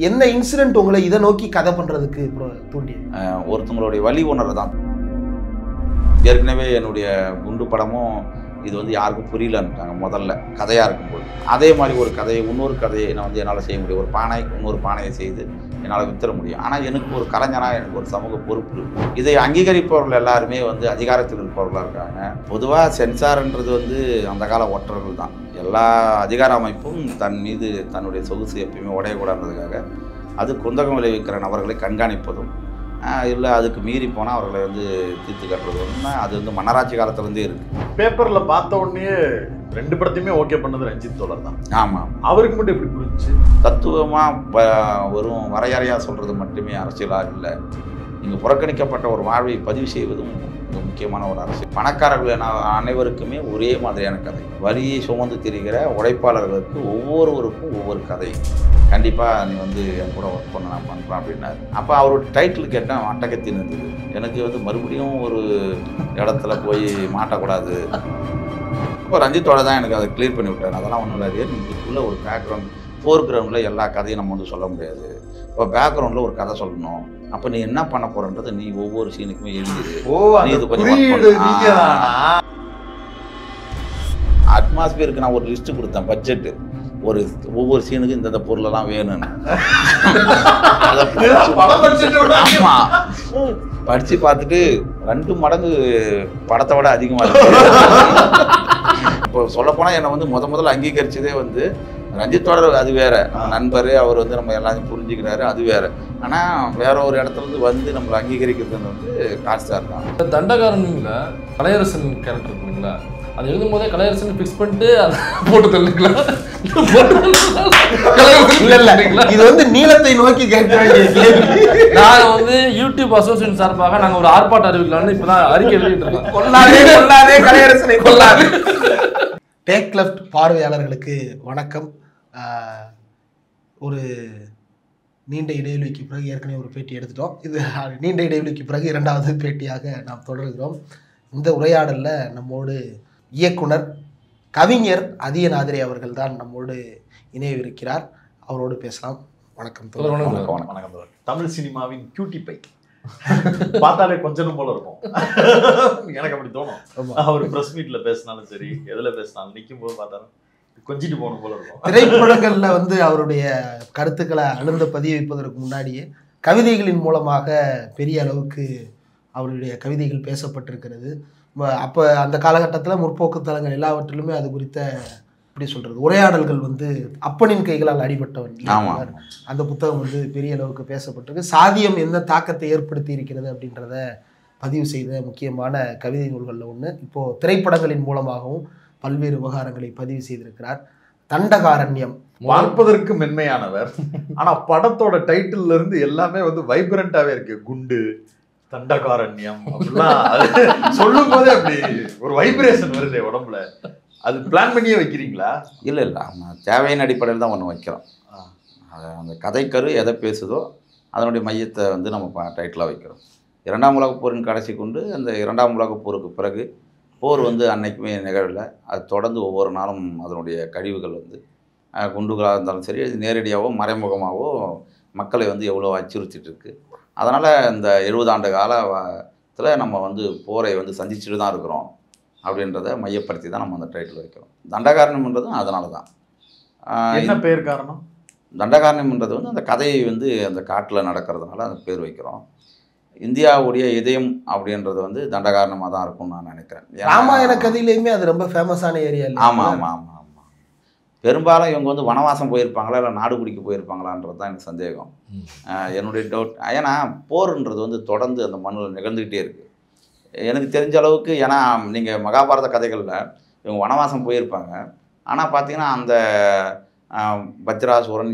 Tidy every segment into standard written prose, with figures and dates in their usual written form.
என்ன இன்சிடென்ட் உங்களை இதை நோக்கி கதை பண்றதுக்கு தூண்டியது? ஒருத்தவங்களுடைய வழி உணர்வு தான். ஏற்கனவே என்னுடைய குண்டு படமும் இது வந்து யாருக்கும் புரியலன்ட்டாங்க முதல்ல கதையாக இருக்கும்போது. அதே மாதிரி ஒரு கதையை இன்னொரு கதையை நான் வந்து என்னால் செய்ய முடியும். ஒரு பானை இன்னொரு பானையை செய்து என்னால் வித்துற முடியும். ஆனால் எனக்கு ஒரு கலைஞனாக எனக்கு ஒரு சமூக பொறுப்பு இருக்குது. இதை அங்கீகரிப்பவர்கள் எல்லாருமே வந்து அதிகாரத்தில் இருப்பவர்களாக இருக்காங்க. பொதுவாக சென்சார்ன்றது வந்து அந்த கால ஒற்றர்கள் தான். எல்லா அதிகார அமைப்பும் தன் மீது தன்னுடைய சொகுசு எப்பயுமே உடையக்கூடாதுக்காக அது குந்தகம் விளைவிக்கிற நபர்களை கண்காணிப்பதும் இல்லை அதுக்கு மீறி போனால் அவர்களை வந்து தீர்த்து கட்டுறது ஒன்று. அது வந்து மன்னராட்சி காலத்துலேருந்தே இருக்குது. பேப்பரில் பார்த்த உடனே 2 படத்தையுமே ஓகே பண்ணது ரஞ்சித் தோழர் தான். ஆமாம், அவருக்கு மட்டும் எப்படி புரிஞ்சிச்சு? தத்துவமாக வெறும் வரையறையாக சொல்கிறது மட்டுமே அரசியலாக இல்லை. நீங்கள் புறக்கணிக்கப்பட்ட ஒரு வாழ்வை பதிவு செய்வதும் மிக முக்கியமான ஒரு அரசியல். பணக்காரர்கள் அனைவருக்குமே ஒரே மாதிரியான கதை. வரியை சுமந்து திரிகிற உழைப்பாளர்களுக்கு ஒவ்வொருவருக்கும் ஒவ்வொரு கதை. கண்டிப்பாக நீ வந்து என் கூட ஒர்க் பண்ண நான் பண்ணுறேன் அப்படின்னாரு. அப்போ அவரோட டைட்டில் கேட்டால் அட்டகத்தின்னு இருந்தது. எனக்கு வந்து மறுபடியும் ஒரு இடத்துல போய் மாட்டக்கூடாது. இப்போ ரஞ்சித்தோட தான் எனக்கு அதை கிளியர் பண்ணி விட்டார். அதெல்லாம் ஒன்றும் இல்லை. இதுக்குள்ளே ஒரு பேக்ரவுண்ட் ஃபோர் கிரவுண்டில் எல்லா கதையும் நம்ம வந்து சொல்ல முடியாது. இப்போ பேக்ரவுண்டில் ஒரு கதை சொல்லணும். அப்போ நீ என்ன பண்ண போறன்றது நீ ஒவ்வொரு சீனுக்குமே எழுதிடு. நீ இது கொஞ்சம் அட்மாஸ்பியருக்கு நான் ஒரு லிஸ்ட்டு கொடுத்தேன். பட்ஜெட்டு ஒரு ஒவ்வொரு சீனுக்கு இந்த பொருளெல்லாம் வேணும்னு. ஆமாம், படித்து பார்த்துட்டு 2 மடங்கு படத்தை விட அதிகமாக இருக்கு. இப்போ சொல்லப்போனால் என்னை வந்து முதல்ல அங்கீகரிச்சதே வந்து ரஞ்சித்தோட. அது வேற நண்பர், அவர் வந்து நம்ம எல்லாத்தையும் புரிஞ்சுக்கிறாரு, அது வேற. ஆனால் வேற ஒரு இடத்துல வந்து நம்மளை அங்கீகரிக்கிறது வந்து காஸ்டார் தான். தண்டகாரன்ல கலையரசன் கேரக்டர் இருக்குங்களா, அது எழுதும் போதே கலையரசன் ஃபிக்ஸ் பண்ணிட்டு அதை போட்டு தள்ளிங்களா? இது வந்து நீளத்தை நோக்கி கேட்க வேண்டிய கேள்வி. நாங்கள் வந்து யூடியூப் அசோசியேஷன் சார்பாக நாங்கள் ஒரு ஆர்ப்பாட்டம் அறிவிக்கலாம்னு இப்போதான் அறிக்கை எழுதிட்டு இருக்கோம். கொல்லாதே கலையரசனை கொல்லாதே. டேக் லெஃப்ட் பார்வையாளர்களுக்கு வணக்கம். ஒரு நீண்ட இடைவெளிக்கு பிறகு ஏற்கனவே ஒரு பேட்டி எடுத்துட்டோம். இது நீண்ட இடைவெளிக்கு பிறகு 2வது பேட்டியாக நாம் தொடர்கிறோம். இந்த உரையாடலில் நம்மோடு இயக்குனர் கவிஞர் அதியன் ஆதிரை அவர்கள் தான் நம்மோடு இணையவிருக்கிறார். அவரோடு பேசலாம். வணக்கம் தோழர். வணக்கம் தோழர். தமிழ் சினிமாவின் கியூட்டி பை பார்த்தாலே கொஞ்சம் போல இருக்கும். எனக்கு அப்படி தோணும். அவர் பிரஸ் மீட்ல பேசினாலும் சரி, எதுல பேசினாலும் நிற்கும் போது பார்த்தாலும் கொஞ்சிட்டு போகணும் போல இருக்கும். திரைப்படங்கள்ல வந்து அவருடைய கருத்துக்களை அழுந்த பதிய வைப்பதற்கு முன்னாடியே கவிதைகளின் மூலமாக பெரிய அளவுக்கு அவருடைய கவிதைகள் பேசப்பட்டிருக்கிறது. அப்போ அந்த காலகட்டத்தில் முற்போக்கு தளங்கள் எல்லாவற்றிலுமே அது குறித்த எப்படி சொல்றது உரையாடல்கள் வந்து அப்பனின் கைகளால் அடிபட்டவன் அந்த புத்தகம் வந்து பெரிய அளவுக்கு பேசப்பட்டிருக்கு. சாதியம் என்ன தாக்கத்தை ஏற்படுத்தி இருக்கிறது அப்படின்றத பதிவு செய்த முக்கியமான கவிதை நூல்களில் ஒன்று. இப்போது திரைப்படங்களின் மூலமாகவும் பல்வேறு விவகாரங்களை பதிவு செய்திருக்கிறார். தண்டகாரண்யம் பார்ப்பதற்கு மென்மையானவர். ஆனா படத்தோட டைட்டில் இருந்து எல்லாமே வந்து வைப்ரண்டாவே இருக்கு. குண்டு, தண்டகாரண்யம் அப்படிலாம் சொல்லும் போதே அப்படி ஒரு வைப்ரேஷன் வருது உடம்புல. அது பிளான் பண்ணியே வைக்கிறீங்களா? இல்லை, தேவையின் அடிப்படையில் தான் ஒன்று வைக்கிறோம். அந்த கதைக்கரு எதை பேசுதோ அதனுடைய மையத்தை வந்து நம்ம டைட்டிலாக வைக்கிறோம். 2ஆம் உலகப் போரின் கடைசி கொண்டு அந்த 2ஆம் உலகப் போருக்கு பிறகு போர் வந்து அன்னைக்குமே நிகழலை. அது தொடர்ந்து ஒவ்வொரு நாளும் அதனுடைய கழிவுகள் வந்து குண்டுகளாக இருந்தாலும் சரி, அது நேரடியாகவோ மறைமுகமாகவோ மக்களை வந்து எவ்வளோ அச்சுறுத்திட்டு இருக்கு. அதனால் இந்த 70 ஆண்டு காலத்தில் நம்ம வந்து போரை வந்து சந்திச்சுட்டு தான் இருக்கிறோம் அப்படின்றத மையப்படுத்தி தான் நம்ம அந்த டைட்டில் வைக்கிறோம். தண்டகாரண்யம்ன்றதும் அதனால தான். என்ன பேர் காரணம்? தண்டகாரண்யம்ன்றது வந்து அந்த கதையை வந்து அந்த காட்டில் நடக்கிறதுனால அந்த பேர் வைக்கிறோம். இந்தியாவுடைய இதயம் அப்படின்றது வந்து தண்டகாரணமாக தான் இருக்கும்னு நான் நினைக்கிறேன். ராமாயண கதையிலையுமே அது ரொம்ப ஃபேமஸான ஏரியா. ஆமாம் ஆமாம் ஆமாம் ஆமாம். பெரும்பாலும் இவங்க வந்து வனவாசம் போயிருப்பாங்களா இல்லை நாடு பிடிக்க போயிருப்பாங்களான்றது தான் எனக்கு சந்தேகம், என்னுடைய டவுட். ஏன்னா போர்ன்றது வந்து தொடர்ந்து அந்த மண்ணில் நிகழ்ந்துக்கிட்டே இருக்குது எனக்கு தெரிஞ்ச அளவுக்கு. ஏன்னா நீங்கள் மகாபாரத கதைகளில் இவங்க வனவாசம் போயிருப்பாங்க. ஆனால் பார்த்தீங்கன்னா அந்த வஜ்ராசூரன்,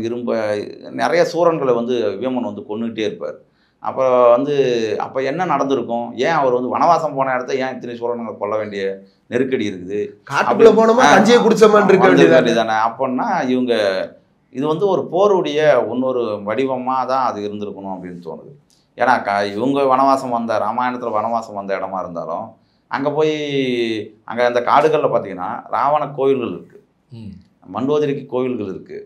நிறைய சூரன்களை வந்து வீமன் வந்து கொண்டுகிட்டே இருப்பார். அப்போ வந்து அப்போ என்ன நடந்திருக்கும்? ஏன் அவர் வந்து வனவாசம் போன இடத்த ஏன் இத்தனை சூரன்களை கொல்ல வேண்டிய நெருக்கடி இருக்குது? காட்டுக்குள்ள போனோமா கஞ்சியை குடிச்சோமான்னு இருக்க வேண்டியதானே. அப்படின்னா இவங்க இது வந்து ஒரு போருடைய இன்னொரு வடிவமாக தான் அது இருந்திருக்கணும் அப்படின்னு தோணுது. ஏன்னா இவங்க வனவாசம் வந்த ராமாயணத்தில் வனவாசம் வந்த இடமா இருந்தாலும் அங்கே போய் அங்கே அந்த காடுகளில் பார்த்தீங்கன்னா ராவண கோயில்கள் இருக்குது, மண்டோதரிக்கு கோயில்கள் இருக்குது.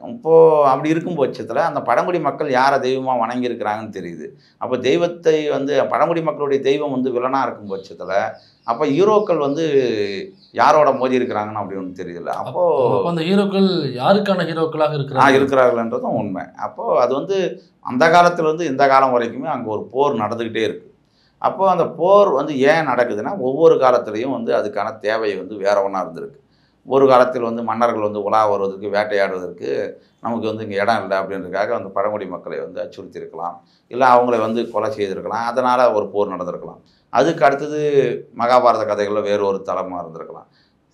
இப்போது அப்படி இருக்கும் பட்சத்தில் அந்த பழங்குடி மக்கள் யாரை தெய்வமாக வணங்கியிருக்கிறாங்கன்னு தெரியுது. அப்போ தெய்வத்தை வந்து பழங்குடி மக்களுடைய தெய்வம் வந்து வில்லனாக இருக்கும் பட்சத்தில் அப்போ ஹீரோக்கள் வந்து யாரோட மோதி இருக்கிறாங்கன்னு அப்படி ஒன்றும் தெரியல. அப்போது அந்த ஹீரோக்கள் யாருக்கான ஹீரோக்களாக இருக்கிறார்கள்ன்றதும் உண்மை. அப்போது அது வந்து அந்த காலத்துலேருந்து இந்த காலம் வரைக்குமே அங்கே ஒரு போர் நடந்துக்கிட்டே இருக்குது. அப்போது அந்த போர் வந்து ஏன் நடக்குதுன்னா ஒவ்வொரு காலத்துலேயும் வந்து அதுக்கான தேவை வந்து வேற ஒன்றா இருந்திருக்கு. ஒரு காலத்தில் வந்து மன்னர்கள் வந்து உலா வருவதற்கு வேட்டையாடுவதற்கு நமக்கு வந்து இங்கே இடம் இல்லை அப்படின்றதுக்காக அந்த பழங்குடி மக்களை வந்து அச்சுறுத்தியிருக்கலாம், இல்லை அவங்கள வந்து கொலை செய்திருக்கலாம், அதனால் ஒரு போர் நடந்திருக்கலாம். அதுக்கு அடுத்தது மகாபாரத கதைகளில் வேறு ஒரு தளமாக இருந்திருக்கலாம்.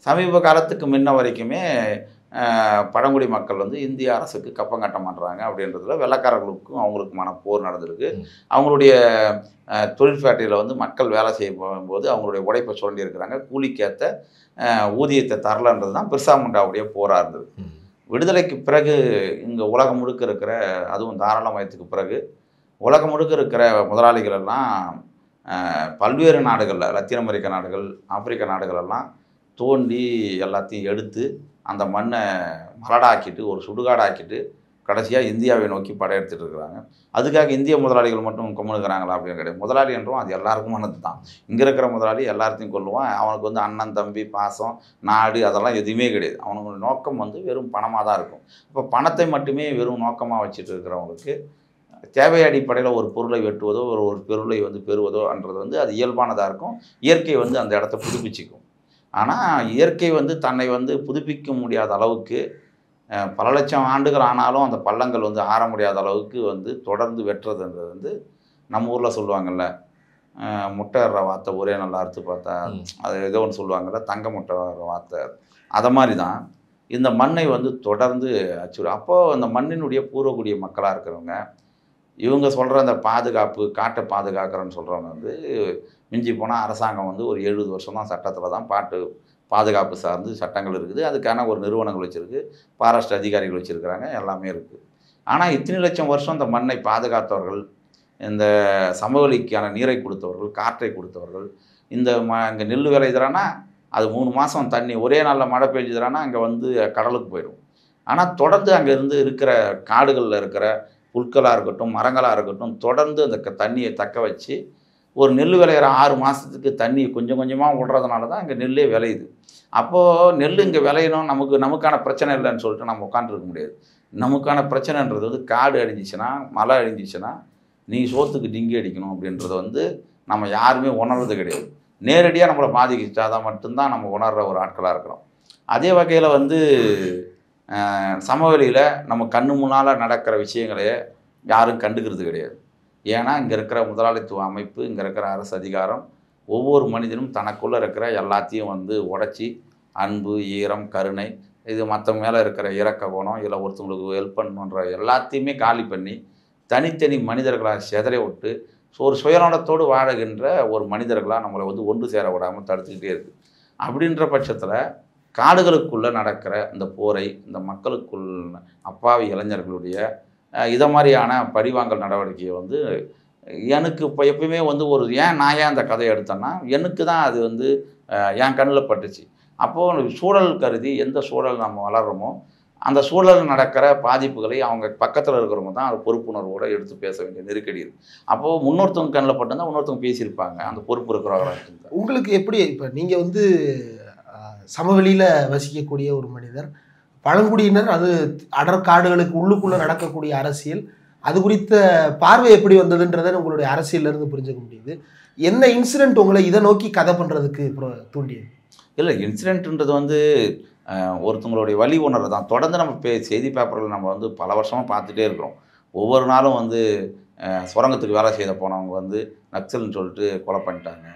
சமீப காலத்துக்கு முன்ன வரைக்குமே பழங்குடி மக்கள் வந்து இந்திய அரசுக்கு கப்பம் கட்ட மாட்டுறாங்க அப்படின்றதுல வெள்ளைக்காரர்களுக்கும் அவங்களுக்குமான போர் நடந்திருக்கு. அவங்களுடைய தொழிற்பேட்டையில் வந்து மக்கள் வேலை செய்ய போகும்போது அவங்களுடைய உழைப்பை சுரண்டி இருக்கிறாங்க, கூலிக்கேற்ற ஊதியத்தை தரலன்றது தான் பிர்சா முண்டாவுடைய போராக இருந்தது. விடுதலைக்கு பிறகு இங்கே உலகம் முழுக்க இருக்கிற, அதுவும் தாராளமயத்துக்கு பிறகு உலகம் முழுக்க இருக்கிற முதலாளிகள் எல்லாம் பல்வேறு நாடுகளில், லத்தீன் அமெரிக்க நாடுகள், ஆப்பிரிக்க நாடுகளெல்லாம் தோண்டி எல்லாத்தையும் எடுத்து அந்த மண்ணை மலடாக்கிட்டு ஒரு சுடுகாடாக்கிட்டு கடைசியாக இந்தியாவை நோக்கி படையெடுத்துட்டு இருக்கிறாங்க. அதுக்காக இந்திய முதலாளிகள் மட்டும் கொம்முனுக்கிறாங்களா அப்படின்னு கிடையாது. முதலாளி என்றும் அது எல்லாருக்குமானது தான். இங்கே இருக்கிற முதலாளி எல்லாத்தையும் கொள்ளுவான். அவனுக்கு வந்து அண்ணன் தம்பி பாசம் நாடு அதெல்லாம் எதுவுமே கிடையாது. அவனுக்கு நோக்கம் வந்து வெறும் பணமாக தான் இருக்கும். இப்போ பணத்தை மட்டுமே வெறும் நோக்கமாக வச்சுட்டு இருக்கிறவங்களுக்கு தேவை அடிப்படையில் ஒரு பொருளை வெட்டுவதோ ஒரு பொருளை வந்து பெறுவதோன்றது வந்து அது இயல்பானதாக இருக்கும். இயற்கை வந்து அந்த இடத்த புதுப்பிச்சிக்கும். ஆனால் இயற்கை வந்து தன்னை வந்து புதுப்பிக்க முடியாத அளவுக்கு பல லட்சம் ஆண்டுகள் ஆனாலும் அந்த பள்ளங்கள் வந்து ஆற முடியாத அளவுக்கு வந்து தொடர்ந்து வெட்டுறதுன்றது வந்து நம்ம ஊரில் சொல்லுவாங்கள்ல, முட்டை வர்ற வார்த்தை ஒரே நல்லா அறுத்து பார்த்தா அது ஏதோ ஒன்று சொல்லுவாங்கள்ல, தங்க முட்டை வர்ற வார்த்தை. அதை மாதிரி தான் இந்த மண்ணை வந்து தொடர்ந்து அச்சுறும். அப்போது அந்த மண்ணினுடைய பூர்வக்குடிய மக்களாக இருக்கிறவங்க இவங்க சொல்கிற அந்த பாதுகாப்பு, காட்டை பாதுகாக்கிறேன்னு சொல்கிறவங்க வந்து மிஞ்சி போனால் அரசாங்கம் வந்து ஒரு 70 வருஷம் தான் சட்டத்தில் தான் பாதுகாப்பு சார்ந்து சட்டங்கள் இருக்குது. அதுக்கான ஒரு நிறுவனங்கள் வச்சுருக்கு, ஃபாரஸ்ட் அதிகாரிகள் வச்சுருக்கிறாங்க, எல்லாமே இருக்குது. ஆனால் இத்தனை லட்சம் வருஷம் இந்த மண்ணை பாதுகாத்தவர்கள், இந்த சமவெளிக்கான நீரை கொடுத்தவர்கள், காற்றை கொடுத்தவர்கள், இந்த இங்கே நெல் விளையுதுறான்னா அது 3 மாதம் தண்ணி ஒரே நாளில் மழை பெஞ்சுதுறான்னா அங்கே வந்து கடலுக்கு போயிடும். ஆனால் தொடர்ந்து அங்கேருந்து இருக்கிற காடுகளில் இருக்கிற புற்களாக இருக்கட்டும், மரங்களாக இருக்கட்டும், தொடர்ந்து அந்த தண்ணியை தக்க வச்சு ஒரு நெல் விளையிற 6 மாதத்துக்கு தண்ணி கொஞ்சம் கொஞ்சமாக விடுறதுனால தான் இங்கே நெல்லே விளையுது. அப்போது நெல் இங்கே விளையணும், நமக்கான பிரச்சனை இல்லைன்னு சொல்லிட்டு நம்ம உட்காந்துருக்க முடியாது. நமக்கான பிரச்சனைன்றது வந்து காடு அழிஞ்சிச்சுன்னா, மழை அழிஞ்சிச்சுன்னா நீ சோத்துக்கு டிங்கி அடிக்கணும் அப்படின்றத வந்து நம்ம யாருமே உணர்றது கிடையாது. நேரடியாக நம்மளை பாதிக்கிச்சாதான் மட்டும்தான் நம்ம உணர்கிற ஒரு ஆட்களாக இருக்கிறோம். அதே வகையில் வந்து சமவெளியில் நம்ம கண்ணு முன்னால் நடக்கிற விஷயங்களையே யாரும் கண்டுக்கிறது கிடையாது. ஏன்னா இங்கே இருக்கிற முதலாளித்துவ அமைப்பு, இங்கே இருக்கிற அரசு அதிகாரம் ஒவ்வொரு மனிதனும் தனக்குள்ளே இருக்கிற எல்லாத்தையும் வந்து உடைச்சி அன்பு, ஈரம், கருணை, இது மற்றவங்க மேலே இருக்கிற இரக்க குணம், இல்லை ஒருத்தவங்களுக்கு ஹெல்ப் பண்ணணுன்ற எல்லாத்தையுமே காலி பண்ணி தனித்தனி மனிதர்களாக சிதற விட்டு ஒரு சுயநலத்தோடு வாழுகின்ற ஒரு மனிதர்களாக நம்மளை வந்து ஒன்று சேர விடாமல் தடுத்துக்கிட்டே இருக்குது. அப்படின்ற பட்சத்தில் காடுகளுக்குள்ளே நடக்கிற இந்த போரை, இந்த மக்களுக்குள் அப்பாவி இளைஞர்களுடைய இதை மாதிரியான பழிவாங்கல் நடவடிக்கையை வந்து எனக்கு இப்போ எப்பயுமே வந்து ஏன் அந்த கதையை எடுத்தேன்னா எனக்கு தான் அது வந்து என் கண்ணில் பட்டுச்சு. அப்போது சூழல் கருதி எந்த சூழல் நம்ம வளர்கிறோமோ அந்த சூழல் நடக்கிற பாதிப்புகளை அவங்க பக்கத்தில் இருக்கிறவங்க தான் அது பொறுப்புணர்வோடு எடுத்து பேச வேண்டிய நெருக்கடி இருக்குது. அப்போது முன்னொருத்தவங்க கண்ணில் பட்டுருந்தால் இன்னொருத்தவங்க பேசியிருப்பாங்க அந்த பொறுப்பு இருக்கிறவங்க. உங்களுக்கு எப்படி இப்போ நீங்கள் வந்து சமவெளியில் வசிக்கக்கூடிய ஒரு மனிதர், பழங்குடியினர், அது அடர் காடுகளுக்கு உள்ளுக்குள்ளே நடக்கக்கூடிய அரசியல், அது குறித்த பார்வை எப்படி வந்ததுன்றதை உங்களுடைய அரசியலிருந்து புரிஞ்சுக்க முடியுது. என்ன இன்சிடென்ட் உங்களை இதை நோக்கி கதை பண்ணுறதுக்கு தூண்டியது? இல்லை, இன்சிடென்ட்ன்றது வந்து ஒருத்தவங்களுடைய வழி உணர்வு தான். தொடர்ந்து நம்ம செய்தி பேப்பரில் நம்ம வந்து பல வருஷமாக பார்த்துட்டே இருக்கிறோம். ஒவ்வொரு நாளும் வந்து சுரங்கத்துக்கு வேலை செய்த போனவங்க வந்து நக்சல்னு சொல்லிட்டு கொலை பண்ணிட்டாங்க,